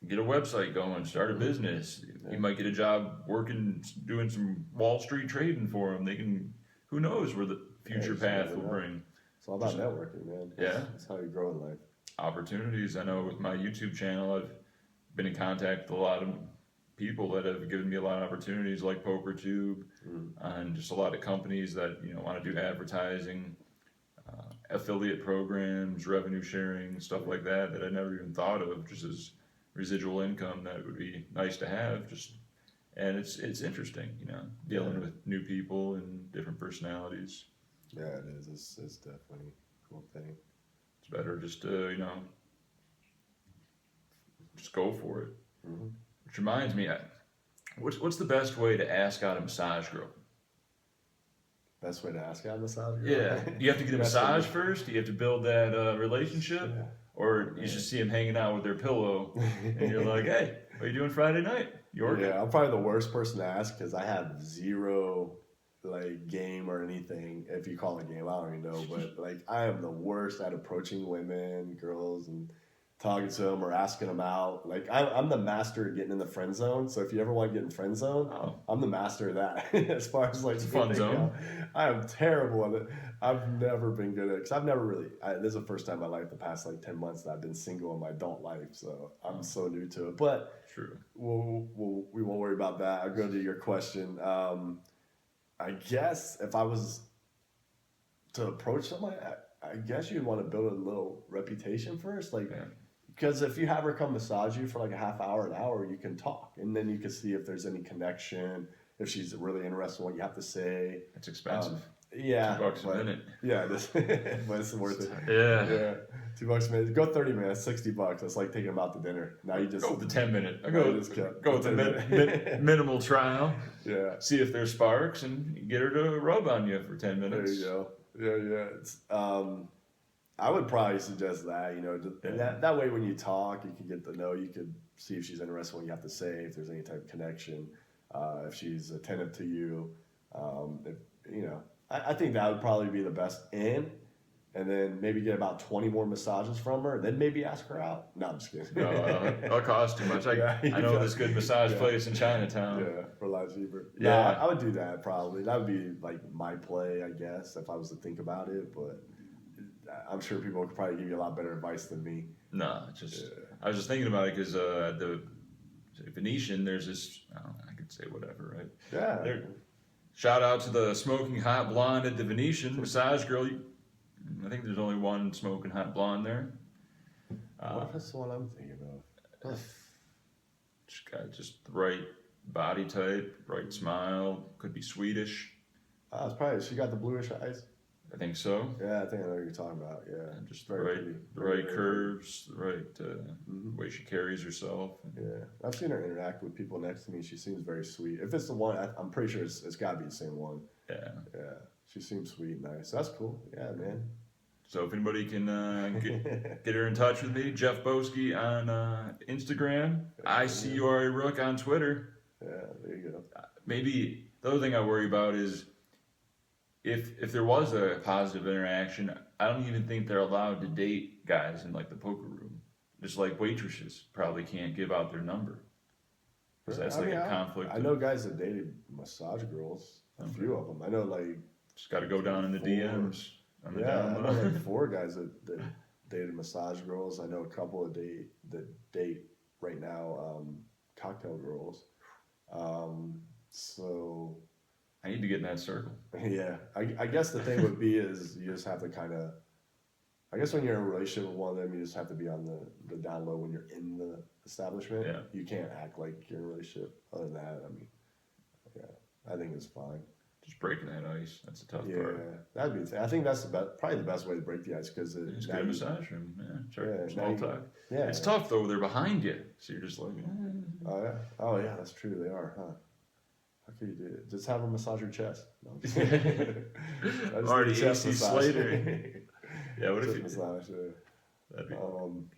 Speaker 1: get a website going, start a business. Yeah. You might get a job doing some Wall Street trading for them. Who knows where the future path will bring.
Speaker 2: It's all about networking, man.
Speaker 1: Yeah.
Speaker 2: That's how you grow in life.
Speaker 1: Opportunities. I know with my YouTube channel, I've been in contact with a lot of people that have given me a lot of opportunities, like PokerTube, and just a lot of companies that want to do advertising, affiliate programs, revenue sharing, stuff like that I never even thought of, just as residual income that would be nice to have. And it's interesting, dealing with new people and different personalities.
Speaker 2: Yeah, it is. It's definitely a cool thing.
Speaker 1: It's better just to just go for it. Which reminds me, what's the best way to ask out a massage girl?
Speaker 2: Best way to ask out a massage girl?
Speaker 1: Yeah. Do you have to get a massage first? Do you have to build that relationship?
Speaker 2: Yeah.
Speaker 1: Or you just see them hanging out with their pillow and you're like, hey, what are you doing Friday night? You working?
Speaker 2: Yeah, I'm probably the worst person to ask because I have zero game or anything. If you call it a game, I don't even know. But I am the worst at approaching women, girls, and talking to them or asking them out. I'm the master at getting in the friend zone. So if you ever want to get in friend zone, I'm the master of that. As far as
Speaker 1: it's a fun zone.
Speaker 2: I am terrible at it. I've never been good at it because I've never really. This is the first time in my life, the past 10 months, that I've been single in my adult life. So I'm so new to it. But
Speaker 1: true.
Speaker 2: We won't worry about that. I'll go to your question. I guess if I was to approach somebody, I guess you'd want to build a little reputation first, because if you have her come massage you for a half hour, an hour, you can talk, and then you can see if there's any connection, if she's really interested in what you have to say.
Speaker 1: It's expensive.
Speaker 2: Yeah,
Speaker 1: $2 a minute.
Speaker 2: Yeah, but it's worth it.
Speaker 1: Yeah,
Speaker 2: $2 a minute. Go 30 minutes, $60. It's like taking them out to dinner. Now you just
Speaker 1: go with the 10 minute.
Speaker 2: Go
Speaker 1: with the minimal trial.
Speaker 2: Yeah.
Speaker 1: See if there's sparks and get her to rub on you for 10 minutes.
Speaker 2: There you go. Yeah. It's I would probably suggest that, you know,
Speaker 1: Yeah.
Speaker 2: that way when you talk, you can get to know, you could see if she's interested in what you have to say, if there's any type of connection, if she's attentive to you. If, you know, I think that would probably be the best in. And then maybe get about 20 more massages from her, then maybe ask her out. No, I'm just kidding.
Speaker 1: No, it'll cost too much. I know this good massage place in Chinatown.
Speaker 2: Yeah, for a lot cheaper.
Speaker 1: Yeah.
Speaker 2: No, I would do that probably. That would be like my play, I guess, if I was to think about it. But I'm sure people could probably give you a lot better advice than me.
Speaker 1: No, I was just thinking about it because at the Venetian, there's this, I could say whatever, right?
Speaker 2: Yeah.
Speaker 1: Shout out to the smoking hot blonde at the Venetian massage girl. I think there's only one smoking hot blonde there.
Speaker 2: What is the one I'm thinking of?
Speaker 1: She's got just the right body type, right smile, could be Swedish.
Speaker 2: It's probably, she got the bluish eyes.
Speaker 1: I think so.
Speaker 2: Yeah, I think I know what you're talking about. Yeah.
Speaker 1: And just
Speaker 2: Very pretty.
Speaker 1: the right curves, the right way she carries herself.
Speaker 2: Yeah, I've seen her interact with people next to me. She seems very sweet. If it's the one, I'm pretty sure it's got to be the same one.
Speaker 1: Yeah.
Speaker 2: Yeah, she seems sweet and nice. That's cool. Yeah, man.
Speaker 1: So if anybody can get her in touch with me, Jeff Boski on Instagram, ICURA Rook on Twitter.
Speaker 2: Yeah, there you go.
Speaker 1: Maybe the other thing I worry about is if there was a positive interaction, I don't even think they're allowed to date guys in like the poker room. Just like waitresses probably can't give out their number. Because that's a conflict.
Speaker 2: I know guys that dated massage girls. A few of them. I know like.
Speaker 1: Just got to go down in the DMs.
Speaker 2: I know like 4 guys that dated massage girls. I know a couple that date right now cocktail girls. So
Speaker 1: I need to get in that circle.
Speaker 2: Yeah, I guess the thing would be is you just have to kind of. I guess when you're in a relationship with one of them, you just have to be on the down low when you're in the establishment.
Speaker 1: Yeah.
Speaker 2: You can't act like you're in a relationship. Other than that, I mean, yeah, I think it's fine.
Speaker 1: Just breaking that ice. That's a tough part.
Speaker 2: Yeah, that'd be. I think that's probably the best way to break the ice because
Speaker 1: it's good massage room. Small talk.
Speaker 2: Yeah,
Speaker 1: it's tough though. They're behind you, so you're just like.
Speaker 2: Oh yeah, that's true. They are, huh? How could you do it? Just have them massage your chest. No,
Speaker 1: Already AC Slater. Yeah, what if you
Speaker 2: massage?
Speaker 1: That'd be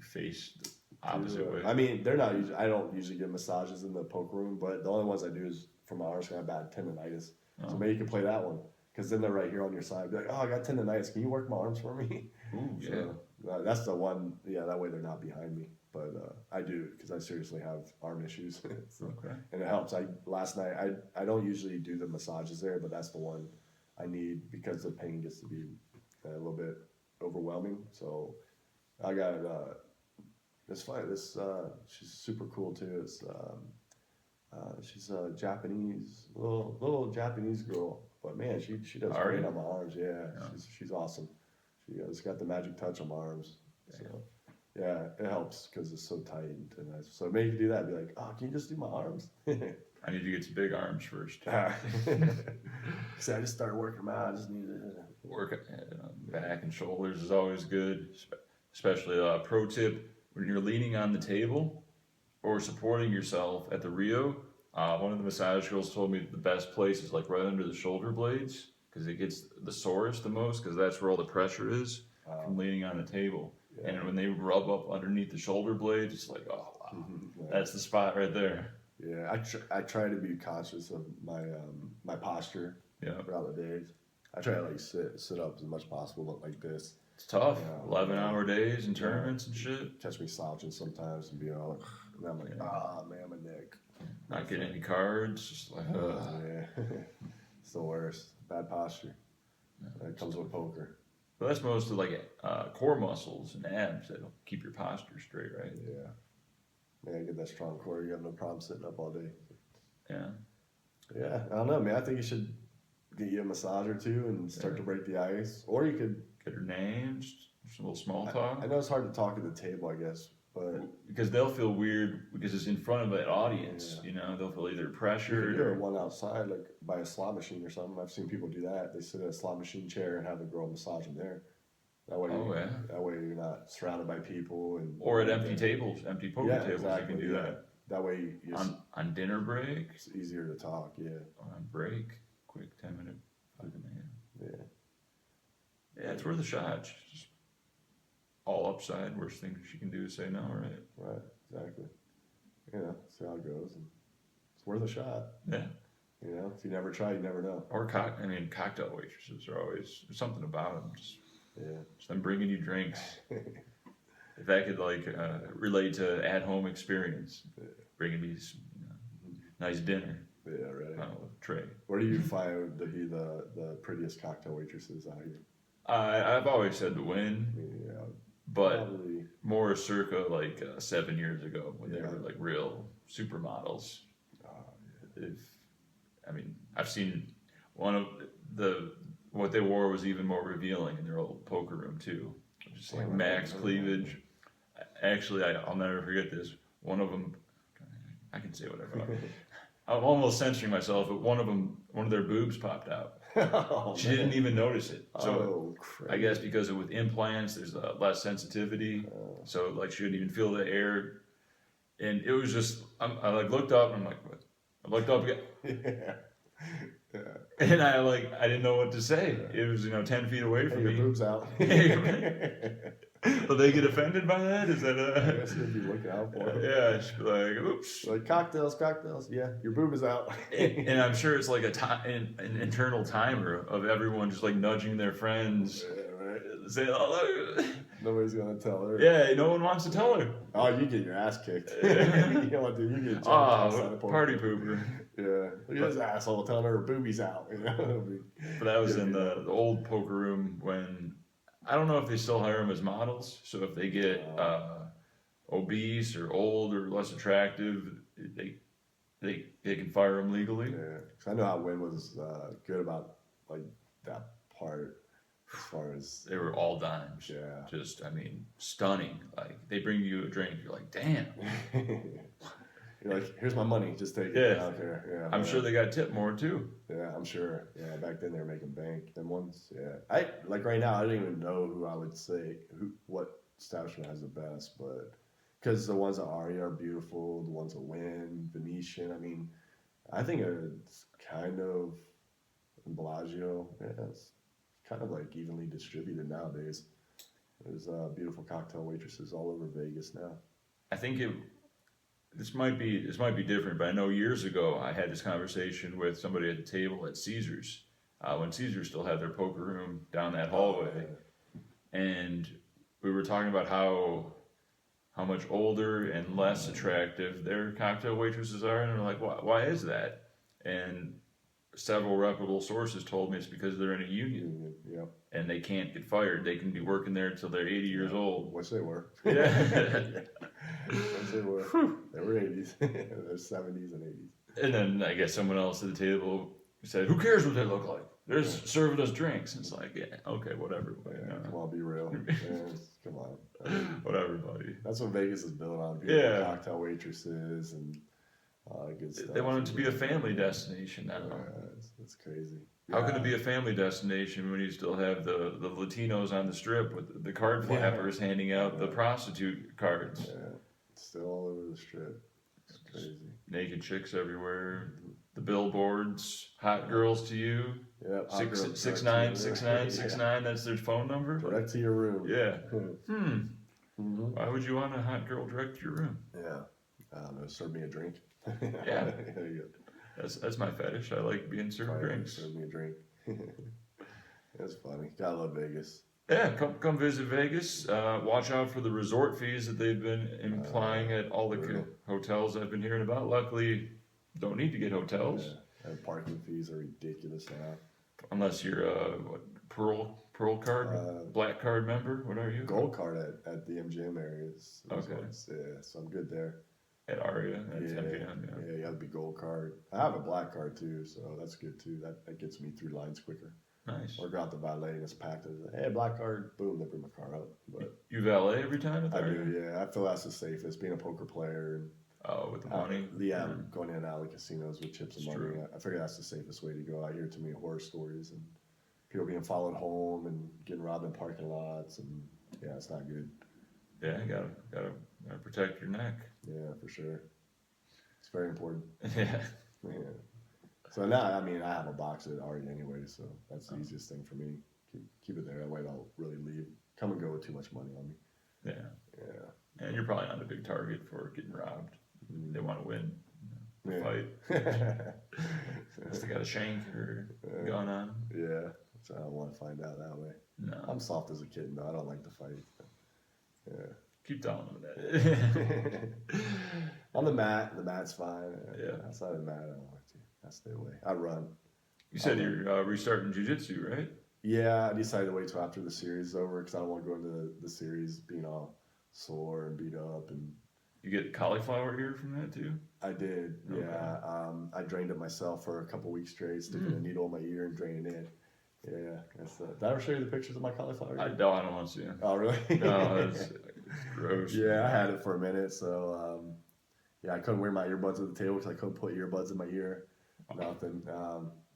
Speaker 1: face the opposite way.
Speaker 2: I mean, they're not. I don't usually get massages in the poker room, but the only ones I do is for my arms. I have bad tendonitis. So maybe you can play that one, because then they're right here on your side. Be like, oh, I got tendonitis. Can you work my arms for me?
Speaker 1: Ooh, yeah.
Speaker 2: So, that's the one. Yeah, that way they're not behind me. But I do, because I seriously have arm issues. So,
Speaker 1: okay.
Speaker 2: And it helps. Last night I don't usually do the massages there, but that's the one I need because the pain gets to be a little bit overwhelming. So I got this fight. She's super cool too. It's she's a Japanese little Japanese girl, but man, she does great on my arms. Yeah. She's awesome. She's got the magic touch on my arms. So yeah, it helps because it's so tight and nice. So maybe you could do that. Be like, oh, can you just do my arms?
Speaker 1: I need to get some big arms first.
Speaker 2: So I just started working them out. I just need to
Speaker 1: work back and shoulders is always good, especially pro tip when you're leaning on the table or supporting yourself at the Rio. One of the massage girls told me the best place is like right under the shoulder blades because it gets the sorest the most because that's where all the pressure is from leaning on the table. Yeah. And when they rub up underneath the shoulder blades, it's like, oh wow, that's the spot right there.
Speaker 2: Yeah, I try to be conscious of my my posture throughout the days. I try to like sit up as much as possible, look like this.
Speaker 1: It's tough. 11-hour days and tournaments and shit.
Speaker 2: Catch me slouching sometimes and be all, and I'm like, man, my neck.
Speaker 1: Not getting any cards, just like,
Speaker 2: yeah, it's the worst. Bad posture. That comes with poker.
Speaker 1: But that's mostly like core muscles and abs that'll keep your posture straight, right?
Speaker 2: Yeah. Man, get that strong core. You have no problem sitting up all day.
Speaker 1: Yeah.
Speaker 2: Yeah, I don't know, man. I think you should get you a massage or two and start to break the ice. Or you could
Speaker 1: get her name, just a little small talk.
Speaker 2: I know it's hard to talk at the table, I guess, but
Speaker 1: because they'll feel weird because it's in front of an audience. You know, they'll feel either pressured
Speaker 2: or one outside, like by a slot machine or something. I've seen people do that. They sit in a slot machine chair and have the girl massage them there. That way, that way you're not surrounded by people
Speaker 1: or at empty tables, empty poker tables.
Speaker 2: Exactly,
Speaker 1: you can do that.
Speaker 2: That way,
Speaker 1: on dinner break,
Speaker 2: it's easier to talk. Yeah.
Speaker 1: On break, quick 10-minute fucking man.
Speaker 2: Yeah.
Speaker 1: Yeah, it's worth a shot. Just all upside. Worst thing she can do is say no, right?
Speaker 2: Right, exactly. See how it goes. And it's worth a shot.
Speaker 1: Yeah.
Speaker 2: If you never try, you never know.
Speaker 1: Or cocktail waitresses are always, there's something about them. Just them bringing you drinks. If that could relate to at-home experience, bringing me some, nice dinner.
Speaker 2: Yeah, right.
Speaker 1: Tray.
Speaker 2: Where do you find to be the prettiest cocktail waitresses out here?
Speaker 1: I've always said the Win,
Speaker 2: Yeah,
Speaker 1: but
Speaker 2: probably.
Speaker 1: more circa 7 years ago when they were like real supermodels. I've seen one of what they wore was even more revealing in their old poker room too. Just like max cleavage. Actually, I'll never forget this. One of them, I can say whatever. I'm almost censoring myself, but one of their boobs popped out. She didn't even notice it. So I guess because with implants, there's less sensitivity. So she didn't even feel the air. And it was just, I looked up and I'm like, what? I looked up again. And I didn't know what to say. It was 10 feet away from me.
Speaker 2: Your boobs out.
Speaker 1: Will they get offended by that? Is that
Speaker 2: I guess you'll be looking out for it.
Speaker 1: Yeah, she'd be like, oops.
Speaker 2: Like cocktails. Yeah, your boob is out.
Speaker 1: And I'm sure it's like an internal timer of everyone just nudging their friends.
Speaker 2: Yeah, right.
Speaker 1: Say, oh, look.
Speaker 2: Nobody's gonna tell her.
Speaker 1: Yeah, no one wants to tell her.
Speaker 2: Oh, you get your ass kicked. You know what, dude? You get jumped outside the poker.
Speaker 1: Party pooper.
Speaker 2: Yeah, look at this asshole telling her boobies out.
Speaker 1: But that was in the old poker room when, I don't know if they still hire them as models. So if they get obese or old or less attractive, they can fire them legally.
Speaker 2: Yeah, because I know how Wynn was good about that part. As far as
Speaker 1: they were all dimes.
Speaker 2: Yeah.
Speaker 1: Just, stunning. They bring you a drink, you're like, damn.
Speaker 2: You're like, here's my money, just take it.
Speaker 1: Yeah.
Speaker 2: Out there. Yeah.
Speaker 1: I'm sure they got tipped more too.
Speaker 2: Yeah, I'm sure. Yeah, back then they were making bank. Them ones, yeah. I right now I don't even know who I would say what establishment has the best, but because the ones at Aria are beautiful, the ones at Wynn, Venetian. I think it's kind of Bellagio. Yeah, it's kind of evenly distributed nowadays. There's beautiful cocktail waitresses all over Vegas now.
Speaker 1: I think this might be different, but I know years ago I had this conversation with somebody at the table at Caesars when Caesars still had their poker room down that hallway, and we were talking about how much older and less attractive their cocktail waitresses are, and we're like, why is that? And several reputable sources told me it's because they're in a union.
Speaker 2: Yep.
Speaker 1: And they can't get fired. They can be working there until they're 80 years old.
Speaker 2: Which they were.
Speaker 1: Yeah.
Speaker 2: Which they were. They were 80s. They're 70s and 80s.
Speaker 1: And then I guess someone else at the table said, who cares what they look like? They're just serving us drinks. It's like, yeah, okay, whatever.
Speaker 2: Yeah, come on, be real. Come on.
Speaker 1: Whatever, buddy.
Speaker 2: That's what Vegas is built on. Beautiful cocktail waitresses and good stuff.
Speaker 1: They want it to be a family destination now.
Speaker 2: It's crazy.
Speaker 1: How can it be a family destination when you still have the Latinos on the strip with the card flappers handing out the prostitute cards?
Speaker 2: Yeah, it's still all over the strip. It's crazy.
Speaker 1: Naked chicks everywhere. The billboards, hot girls to you.
Speaker 2: Yeah,
Speaker 1: 696969. That's their phone number.
Speaker 2: Direct to your room.
Speaker 1: Yeah. Why would you want a hot girl direct to your room?
Speaker 2: Yeah. I don't know. Serve me a drink.
Speaker 1: Yeah.
Speaker 2: There you go.
Speaker 1: That's my fetish. I like being served drinks.
Speaker 2: Serve me a drink. That's funny. Gotta love Vegas.
Speaker 1: Yeah, come visit Vegas. Watch out for the resort fees that they've been implying at all the hotels I've been hearing about. Luckily, don't need to get hotels.
Speaker 2: Yeah. And parking fees are ridiculous now.
Speaker 1: Unless you're a Pearl card, Black Card member. What are you?
Speaker 2: Gold card at the MGM areas.
Speaker 1: Okay.
Speaker 2: Yeah, so I'm good there.
Speaker 1: At Aria at 10 p.m.
Speaker 2: Yeah, you have to be gold card. I have a black card too, so that's good too. That gets me through lines quicker.
Speaker 1: Nice.
Speaker 2: Or go out to valet and it's packed. Hey, black card, boom, they bring my car out. But
Speaker 1: you valet every time at
Speaker 2: I
Speaker 1: Aria?
Speaker 2: do, yeah. I feel that's the safest, being a poker player. And,
Speaker 1: with the money?
Speaker 2: Yeah, going in and out of casinos with chips and money. I figure that's the safest way to go. I hear too many horror stories and people being followed home and getting robbed in parking lots. And yeah, it's not good.
Speaker 1: Yeah, you gotta protect your neck.
Speaker 2: Yeah, for sure. It's very important.
Speaker 1: Yeah.
Speaker 2: So now, I have a box at Aria anyway, so that's the easiest thing for me. Keep it there. That way, I don't really come and go with too much money on me.
Speaker 1: Yeah.
Speaker 2: Yeah.
Speaker 1: And you're probably not a big target for getting robbed. They want to win the
Speaker 2: Yeah.
Speaker 1: fight. Unless they got a shank or gun on.
Speaker 2: Yeah. So I don't want to find out that way.
Speaker 1: No.
Speaker 2: I'm soft as a kid, though. I don't like to fight. Yeah.
Speaker 1: Keep telling them that.
Speaker 2: On the mat's fine.
Speaker 1: Yeah.
Speaker 2: Outside of the mat, I don't like to. I stay away. I run.
Speaker 1: You said you're restarting jiu-jitsu, right?
Speaker 2: Yeah, I decided to wait till after the series is over because I don't want to go into the series being all sore and beat up. And
Speaker 1: You get cauliflower ear from that too?
Speaker 2: I did,
Speaker 1: Okay.
Speaker 2: yeah. I drained it myself for a couple weeks straight, sticking a needle in my ear and draining it. Yeah, did I ever show you the pictures of my cauliflower ear?
Speaker 1: I don't want to see them.
Speaker 2: Oh, really?
Speaker 1: No, it's gross.
Speaker 2: Yeah, I had it for a minute, so yeah, I couldn't wear my earbuds at the table because I couldn't put earbuds in my ear. Nothing.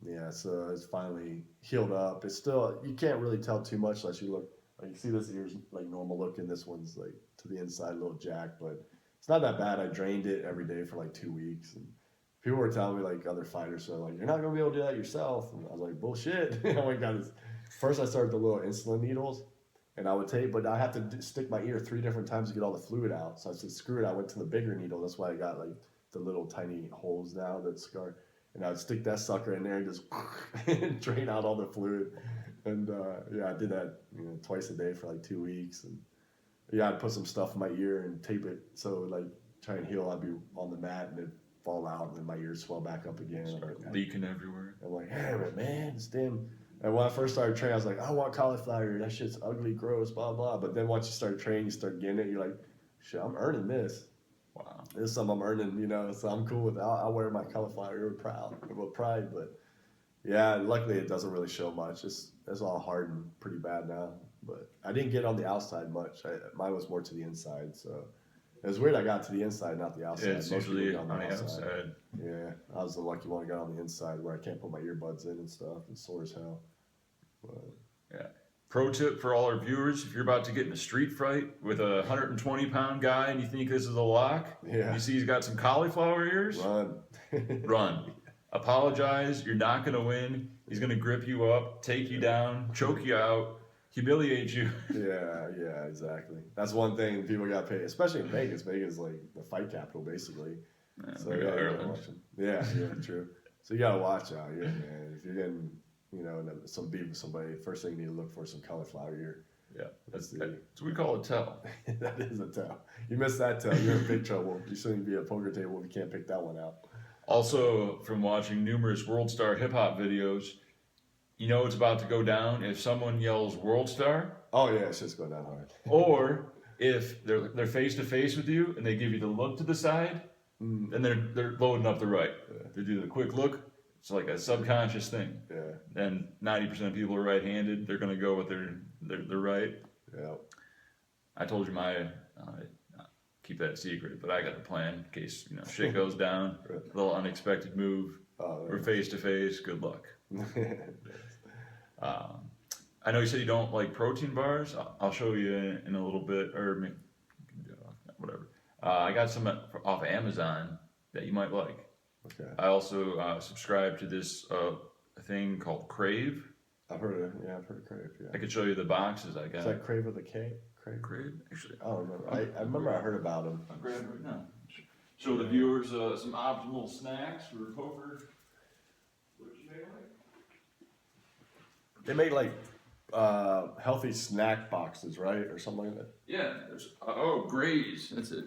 Speaker 2: Yeah, so it's finally healed up. It's still, you can't really tell too much unless you look. Like you see this ear's like normal looking. This one's like to the inside a little jacked, but it's not that bad. I drained it every day for like 2 weeks, and people were telling me, like other fighters, so like, you're not gonna be able to do that yourself. And I was like, bullshit. I went and got this. First, I started the little insulin needles, and I would take, but I have to stick my ear 3 different times to get all the fluid out. So I said, screw it. I went to the bigger needle. That's why I got like the little tiny holes now that scar. And I would stick that sucker in there and just drain out all the fluid. And yeah, I did that twice a day for like 2 weeks. And yeah, I'd put some stuff in my ear and tape it so like try and heal. I'd be on the mat and it'd fall out, and then my ears swell back up again.
Speaker 1: Start leaking everywhere.
Speaker 2: I'm like, hey man, it's dim. And when I first started training, I was like, I want cauliflower. That shit's ugly, gross, blah blah. But then once you start training, you start getting it. You're like, shit, I'm earning this.
Speaker 1: Wow.
Speaker 2: This is something I'm earning, so I'm cool with it. I'll wear my cauliflower ear with pride. But yeah, luckily it doesn't really show much. It's all hardened pretty bad now. But I didn't get on the outside much. Mine was more to the inside. So it was weird I got to the inside, not the outside.
Speaker 1: It's
Speaker 2: Most people
Speaker 1: usually
Speaker 2: get
Speaker 1: on the outside.
Speaker 2: Yeah, I was the lucky one who got on the inside where I can't put my earbuds in and stuff. It's sore as hell. But
Speaker 1: Yeah. Pro tip for all our viewers: if you're about to get in a street fight with a 120-pound guy and you think this is a lock,
Speaker 2: Yeah.
Speaker 1: you see he's got some cauliflower ears,
Speaker 2: run.
Speaker 1: run. Apologize. You're not going to win. He's going to grip you up, take you down, choke you out, humiliate you.
Speaker 2: Yeah, exactly. That's one thing people got paid, especially in Vegas. Vegas is like the fight capital, basically. So
Speaker 1: Maybe
Speaker 2: yeah,
Speaker 1: Ireland.
Speaker 2: yeah, true. So you gotta watch out here, man. If you're getting, some beef with somebody, first thing you need to look for is some cauliflower ear.
Speaker 1: Yeah, that's what we call a tell.
Speaker 2: That is a tell. You miss that tell, you're in big trouble. You shouldn't be at a poker table if you can't pick that one out.
Speaker 1: Also, from watching numerous World Star hip hop videos, you know it's about to go down if someone yells World Star,
Speaker 2: Oh yeah, it's just going down hard.
Speaker 1: or if they're face to face with you and they give you the look to the side, then they're loading up the right. They do the quick look. It's like a subconscious thing.
Speaker 2: Yeah,
Speaker 1: And 90% of people are right-handed. They're gonna go with their right.
Speaker 2: yeah.
Speaker 1: I told you my keep that secret, but I got a plan in case shit goes down. A little unexpected move.
Speaker 2: Oh,
Speaker 1: We're face to face. Good luck. I know you said you don't like protein bars. I'll show you in a little bit, or maybe, whatever. I got some off Amazon that you might like.
Speaker 2: Okay.
Speaker 1: I also subscribe to this thing called Crave.
Speaker 2: I've heard of Crave, yeah.
Speaker 1: I could show you the boxes I got.
Speaker 2: Is that Crave with a K?
Speaker 1: Crave? Actually,
Speaker 2: I don't remember. I remember I heard about them.
Speaker 1: I'll grab it right now. Show the viewers some optimal snacks for poker. What you make like?
Speaker 2: They make like healthy snack boxes, right, or something like that.
Speaker 1: Yeah, there's Graze. That's it.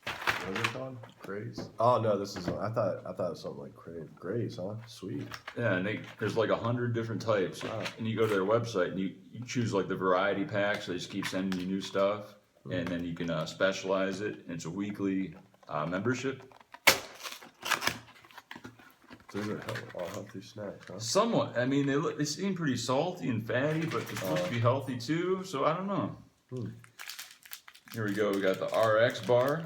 Speaker 2: What is it called? Graze? Oh no, this is. I thought it was something like Crave. Graze, huh? Sweet.
Speaker 1: Yeah, and there's like 100 different types.
Speaker 2: Wow.
Speaker 1: And you go to their website and you choose like the variety pack, so they just keep sending you new stuff. And then you can specialize it. And it's a weekly membership.
Speaker 2: These are all healthy snacks, huh?
Speaker 1: Somewhat. I mean, they seem pretty salty and fatty, but they're supposed to be healthy too. So I don't know. Here we go. We got the RX bar.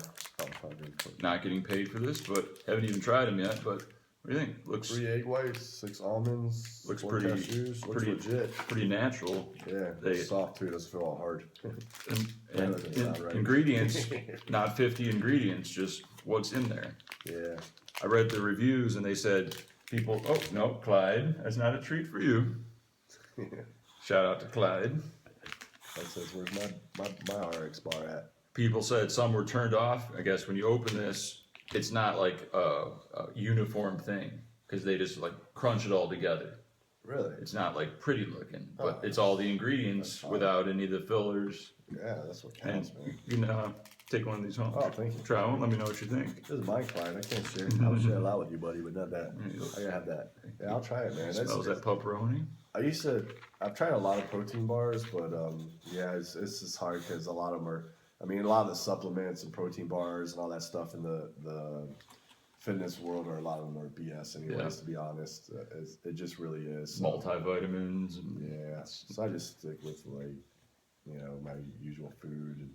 Speaker 1: Not getting paid for this, but haven't even tried them yet. But what do you think? Looks
Speaker 2: 3 egg whites, 6 almonds,
Speaker 1: Looks
Speaker 2: 4
Speaker 1: pretty-
Speaker 2: cashews. Looks
Speaker 1: pretty-
Speaker 2: legit.
Speaker 1: pretty natural.
Speaker 2: Yeah, it's soft too. It doesn't feel all hard.
Speaker 1: And
Speaker 2: doesn't sound right.
Speaker 1: ingredients, not 50 ingredients, just what's in there.
Speaker 2: Yeah.
Speaker 1: I read the reviews and they said people, oh no, Clyde, that's not a treat for you. Shout out to Clyde.
Speaker 2: That says, where's my RX bar at?
Speaker 1: People said some were turned off. I guess when you open this, it's not like a uniform thing because they just like crunch it all together.
Speaker 2: Really?
Speaker 1: It's not like pretty looking, but
Speaker 2: Oh,
Speaker 1: it's all the ingredients without any of the fillers.
Speaker 2: Yeah, that's what counts,
Speaker 1: And
Speaker 2: man.
Speaker 1: you can take one of these home.
Speaker 2: Oh, thank you.
Speaker 1: Try one. Let me know what you think.
Speaker 2: This is my client. I can't share. I'll share a lot with you, buddy, but not that. I gotta have that. Yeah, I'll try it, man.
Speaker 1: Smells that pepperoni.
Speaker 2: I've tried a lot of protein bars, but yeah, it's just hard because a lot of them are. I mean, a lot of the supplements and protein bars and all that stuff in the fitness world, or a lot of them are BS, anyways.
Speaker 1: Yeah.
Speaker 2: To be honest, it just really is.
Speaker 1: Multivitamins. And
Speaker 2: Yeah, so I just stick with my usual food and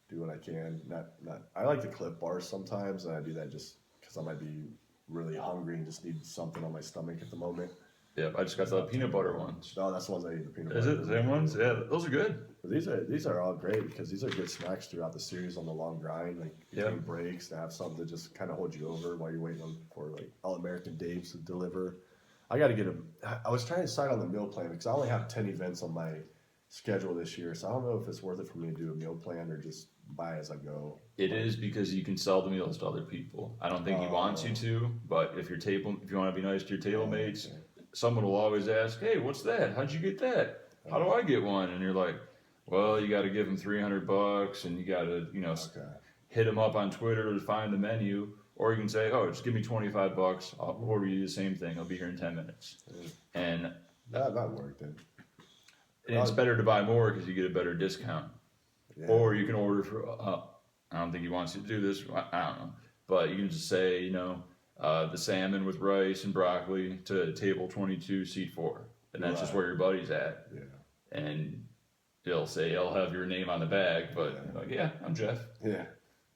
Speaker 2: do what I can. Not. I like to clip bars sometimes, and I do that just because I might be really hungry and just need something on my stomach at the moment.
Speaker 1: yeah, I just got the peanut butter ones.
Speaker 2: No, that's the ones I eat. The peanut butter.
Speaker 1: Is it the same ones? Yeah, those are good.
Speaker 2: But these are all great because these are good snacks throughout the series on the long grind, like between breaks, to have something to just kind of hold you over while you're waiting for like All American Dave's to deliver. I got to get them. I was trying to decide on the meal plan because I only have 10 events on my schedule this year, so I don't know if it's worth it for me to do a meal plan or just buy as I go.
Speaker 1: It is because you can sell the meals to other people. I don't think he wants you to, but if you want to be nice to your table mates, someone will always ask, "Hey, what's that? How'd you get that? How do I get one?" And you're like, "Well, you got to give them $300, and you got to, hit them up on Twitter to find the menu." Or you can say, "Oh, just give me $25. I'll order you the same thing. I'll be here in 10 minutes." And
Speaker 2: that worked then.
Speaker 1: And it's better to buy more because you get a better discount.
Speaker 2: Yeah.
Speaker 1: Or you can order for, I don't think he wants you to do this, I don't know. But you can just say, the salmon with rice and broccoli to table 22, seat 4. And that's just where your buddy's at.
Speaker 2: Yeah.
Speaker 1: And he'll say, I'll have your name on the bag, but I'm Jeff.
Speaker 2: Yeah.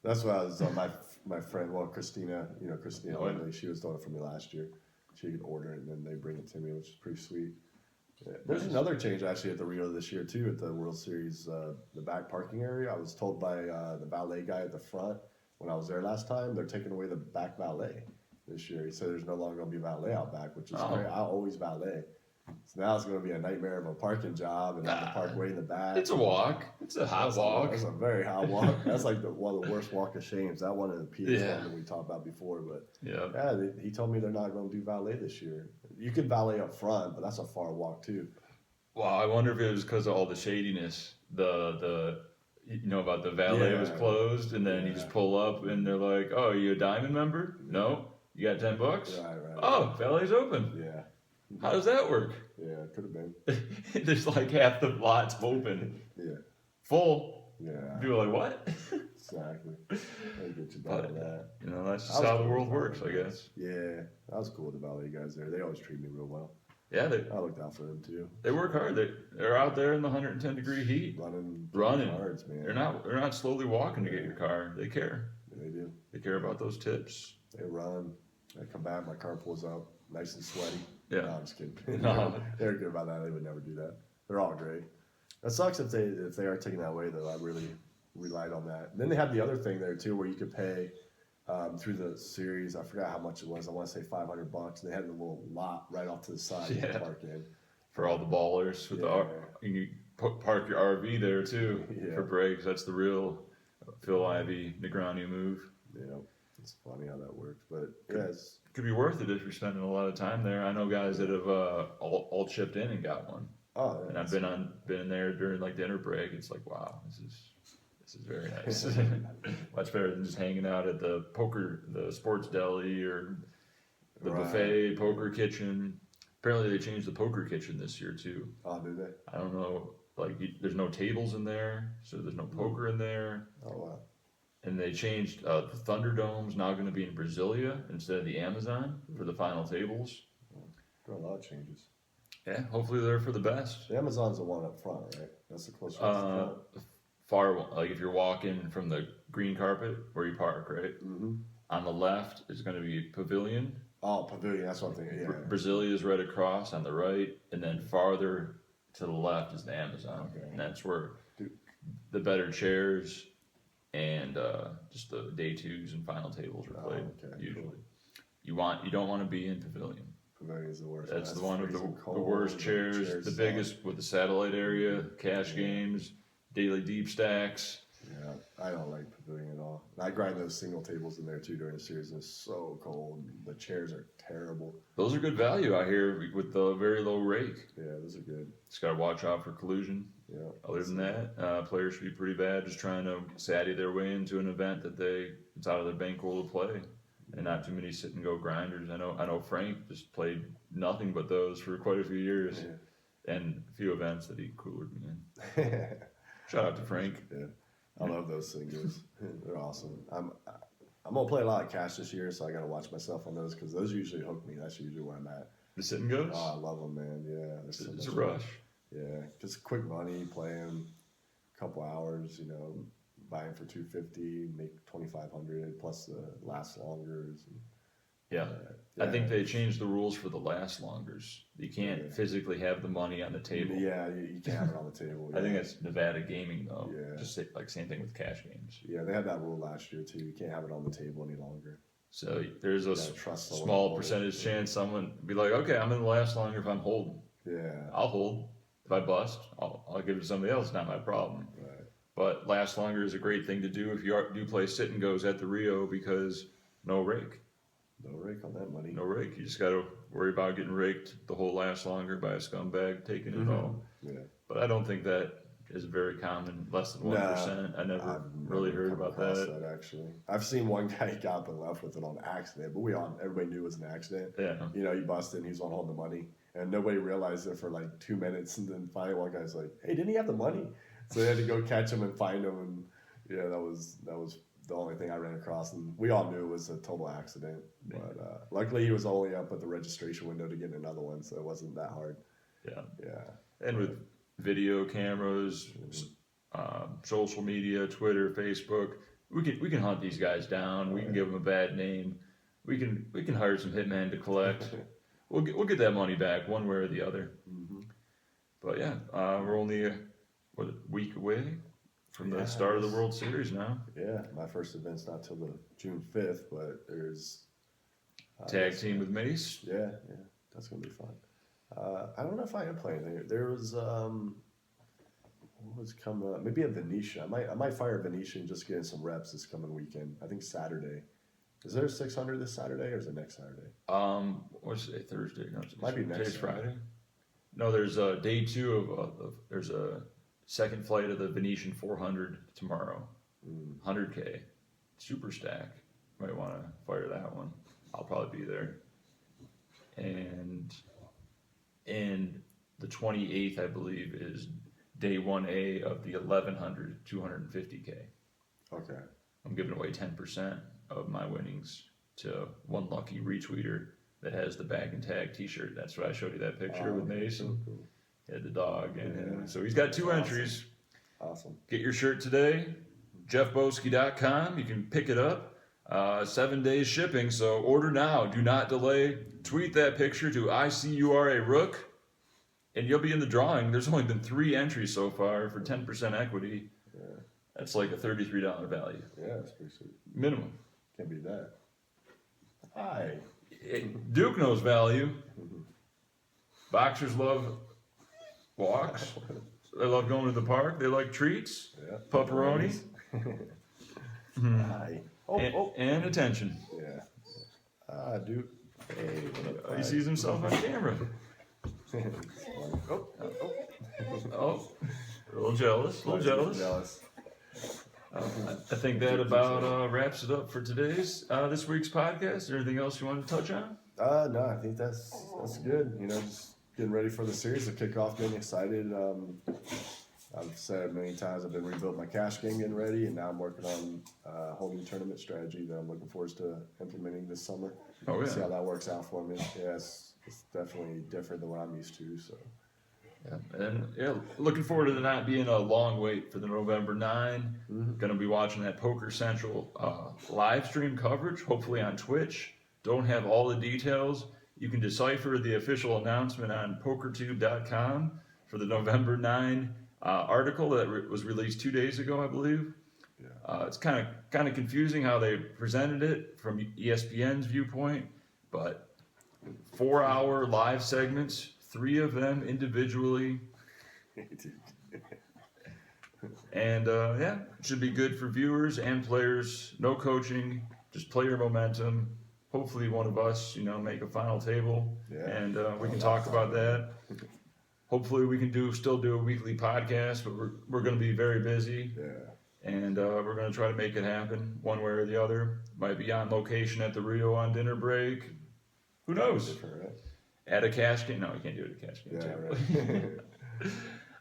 Speaker 2: That's what I was on my friend, Christina, Whitley, she was doing it for me last year. She could order it and then they bring it to me, which is pretty sweet. Yeah. There's another change actually at the Rio this year too, at the World Series, the back parking area. I was told by the valet guy at the front when I was there last time, they're taking away the back valet this year. He said there's no longer going to be valet out back, which is great. I always valet. So now it's going to be a nightmare of a parking job and have to park way in the back.
Speaker 1: It's a walk. It's a hot walk.
Speaker 2: It's a very hot walk. That's like one of the worst walk of shames. That one and the PS one that we talked about before. But he told me they're not going to do valet this year. You can valet up front, but that's a far walk too.
Speaker 1: Well, I wonder if it was because of all the shadiness. About the valet was closed, and then you just pull up, and they're like, "Oh, are you a diamond member? No, you got $10.
Speaker 2: Right.
Speaker 1: Oh, valet's open.
Speaker 2: Yeah.
Speaker 1: How does that work?
Speaker 2: Yeah, it could have been.
Speaker 1: There's like half the lots open.
Speaker 2: Yeah.
Speaker 1: Full.
Speaker 2: Yeah.
Speaker 1: People are like, what?
Speaker 2: Exactly. I get you about that.
Speaker 1: That's just how the world works, I guess.
Speaker 2: Yeah, that was cool with the valet guys there. They always treat me real well.
Speaker 1: Yeah,
Speaker 2: I looked out for them too.
Speaker 1: They work hard. They're out there in the 110-degree heat, running.
Speaker 2: Cards, man.
Speaker 1: They're not slowly walking to get your car. They care.
Speaker 2: Yeah, they do.
Speaker 1: They care about those tips.
Speaker 2: They run. I come back, my car pulls up, nice and sweaty.
Speaker 1: Yeah.
Speaker 2: No, I'm just kidding. They're good about that. They would never do that. They're all great. It sucks if they are taking that away though. I really relied on that. And then they had the other thing there too, where you could pay through the series. I forgot how much it was. I want to say $500. And they had a little lot right off to the side you could park in.
Speaker 1: For all the ballers with you can park your RV there too for breaks. That's the real Phil Ivey Negreanu move.
Speaker 2: Yeah, it's funny how that works, but
Speaker 1: could be worth it if you're spending a lot of time there. I know guys that have all chipped in and got one.
Speaker 2: Oh, yeah,
Speaker 1: and I've been there during like dinner break. It's like, wow, this is very nice. Much better than just hanging out at the sports deli or the buffet poker kitchen. Apparently they changed the poker kitchen this year too.
Speaker 2: Oh, did they?
Speaker 1: I don't know. Like there's no tables in there, so there's no poker in there.
Speaker 2: Oh wow.
Speaker 1: And they changed the Thunderdome's now going to be in Brasilia instead of the Amazon for the final tables.
Speaker 2: There are a lot of changes.
Speaker 1: Yeah, hopefully they're for the best.
Speaker 2: The Amazon's the one up front, right? That's the closest one to the front.
Speaker 1: Far, like if you're walking from the green carpet where you park, right?
Speaker 2: Mm-hmm.
Speaker 1: On the left is going to be Pavilion.
Speaker 2: Oh, Pavilion, that's what I'm thinking. Yeah.
Speaker 1: Brasilia is right across on the right, and then farther to the left is the Amazon. Okay. And that's where the better chairs and just the day twos and final tables are played usually. Cool. You don't want to be in Pavilion.
Speaker 2: Pavilion is the worst.
Speaker 1: That's the one with
Speaker 2: freezing
Speaker 1: the
Speaker 2: cold,
Speaker 1: worst chairs, the
Speaker 2: suck.
Speaker 1: biggest with the satellite area, cash games, daily deep stacks.
Speaker 2: Yeah, I don't like Pavilion at all. And I grind those single tables in there too during the series, and it's so cold. The chairs are terrible.
Speaker 1: Those are good value out here with the very low rake.
Speaker 2: Yeah, those are good.
Speaker 1: Just gotta watch out for collusion.
Speaker 2: Yeah.
Speaker 1: Other than that, players should be pretty bad, just trying to saddy their way into an event that it's out of their bankroll to play, and not too many sit and go grinders. I know Frank just played nothing but those for quite a few years, and a few events that he coolered me in. Shout out to Frank.
Speaker 2: Yeah, I love those singles. They're awesome. I'm gonna play a lot of cash this year, so I gotta watch myself on those because those usually hook me. That's usually where I'm at.
Speaker 1: The sit and goes.
Speaker 2: Oh, I love them, man. Yeah,
Speaker 1: It's a rush.
Speaker 2: Yeah, just quick money, playing a couple hours, buying for $250, make $2,500 plus the last longers.
Speaker 1: Yeah. I think they changed the rules for the last longers. You can't physically have the money on the table.
Speaker 2: Yeah, you can't have it on the table.
Speaker 1: I think that's Nevada gaming though.
Speaker 2: Yeah.
Speaker 1: Just like same thing with cash games.
Speaker 2: Yeah, they had that rule last year too. You can't have it on the table any longer.
Speaker 1: So there's a
Speaker 2: trust
Speaker 1: small percentage chance someone be like, okay, I'm in the last longer if I'm holding.
Speaker 2: Yeah.
Speaker 1: I'll hold. If I bust, I'll give it to somebody else. Not my problem.
Speaker 2: Right.
Speaker 1: But last longer is a great thing to do if you do play sit and goes at the Rio because no rake.
Speaker 2: No rake on that money.
Speaker 1: No rake. You just got to worry about getting raked the whole last longer by a scumbag taking it all.
Speaker 2: Yeah.
Speaker 1: But I don't think that is very common. Less than 1%. I never really heard about that.
Speaker 2: Actually, I've seen one guy got up and left with it on accident, but everybody knew it was an accident.
Speaker 1: Yeah.
Speaker 2: He busted and he was on holding the money, and nobody realized it for like 2 minutes, and then finally one guy's like, "Hey, didn't he have the money?" So they had to go catch him and find him, and yeah, that was the only thing I ran across, and we all knew it was a total accident. But luckily, he was only up at the registration window to get another one, so it wasn't that hard.
Speaker 1: Yeah.
Speaker 2: Yeah.
Speaker 1: And with video cameras, social media, Twitter, Facebook, we can hunt these guys down. We can give them a bad name. We can hire some hitmen to collect. We'll get that money back one way or the other.
Speaker 2: Mm-hmm.
Speaker 1: But yeah, we're only a week away from the start of the World Series now.
Speaker 2: Yeah, my first event's not till the June 5th, but there's
Speaker 1: tag team with Mace.
Speaker 2: Yeah, that's gonna be fun. I don't know if I am playing there. There was what was coming up? Maybe a Venetian. I might fire a Venetian just getting some reps this coming weekend. I think Saturday. Is there a 600 this Saturday or is it next Saturday?
Speaker 1: What's today? Thursday? No,
Speaker 2: Might be next
Speaker 1: today's Friday. No, there's day 2 of there's a second flight of the Venetian 400 tomorrow. 100K super stack. Might want to fire that one. I'll probably be there. And the 28th, I believe, is day 1A of the 1100 250K.
Speaker 2: Okay.
Speaker 1: I'm giving away 10% of my winnings to one lucky retweeter that has the bag and tag T-shirt. That's what I showed you that picture with Mason.
Speaker 2: So cool.
Speaker 1: He had the dog, and so he's got 2 entries.
Speaker 2: Awesome.
Speaker 1: Get your shirt today, jeffboski.com. You can pick it up. 7 days shipping, so order now. Do not delay. Tweet that picture to ICURA Rook, and you'll be in the drawing. There's only been 3 entries so far for 10% equity.
Speaker 2: Yeah.
Speaker 1: That's like a $33 value.
Speaker 2: Yeah, that's pretty sweet.
Speaker 1: Minimum.
Speaker 2: Can't beat that. Hi.
Speaker 1: Duke knows value. Boxers love walks. They love going to the park. They like treats.
Speaker 2: Yeah.
Speaker 1: Pepperoni.
Speaker 2: Hi.
Speaker 1: And attention.
Speaker 2: Yeah. Duke. Hey, what up,
Speaker 1: He sees himself on camera. Oh, a little jealous. I think that about wraps it up for this week's podcast. Is there anything else you want to touch on?
Speaker 2: No, I think that's good. Just getting ready for the series to kick off, getting excited. I've said many times I've been rebuilding my cash game, getting ready, and now I'm working on a whole new tournament strategy that I'm looking forward to implementing this summer.
Speaker 1: Oh, yeah.
Speaker 2: See how that works out for me. Yeah, it's definitely different than what I'm used to. So.
Speaker 1: Yeah, and looking forward to not being a long wait for the November 9. Going to be watching that Poker Central live stream coverage, hopefully on Twitch. Don't have all the details. You can decipher the official announcement on PokerTube.com for the November 9 article that was released 2 days ago, I believe. Yeah. It's kind of confusing how they presented it from ESPN's viewpoint, but 4-hour live segments, 3 of them individually. And yeah, it should be good for viewers and players. No coaching, just player momentum. Hopefully one of us, make a final table, and we can talk about that. Hopefully we can still do a weekly podcast, but we're going to be very busy.
Speaker 2: Yeah.
Speaker 1: And we're going to try to make it happen one way or the other. Might be on location at the Rio on dinner break. Who knows?
Speaker 2: Different, right?
Speaker 1: At a cash game. No, you can't do it at a cash game.
Speaker 2: Yeah,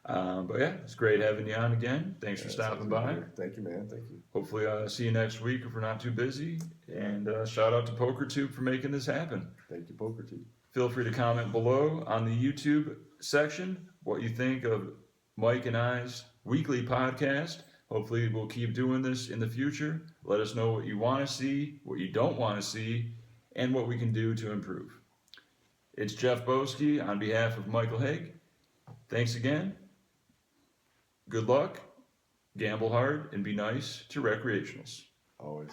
Speaker 2: right.
Speaker 1: But yeah, it's great having you on again. Thanks for stopping by.
Speaker 2: Thank you, man. Thank you.
Speaker 1: Hopefully see you next week if we're not too busy. And shout out to PokerTube for making this happen.
Speaker 2: Thank you, PokerTube.
Speaker 1: Feel free to comment below on the YouTube section what you think of Mike and I's weekly podcast. Hopefully we'll keep doing this in the future. Let us know what you want to see, what you don't want to see, and what we can do to improve. It's Jeff Boski on behalf of Michael Haag. Thanks again. Good luck, gamble hard, and be nice to recreationals.
Speaker 2: Always.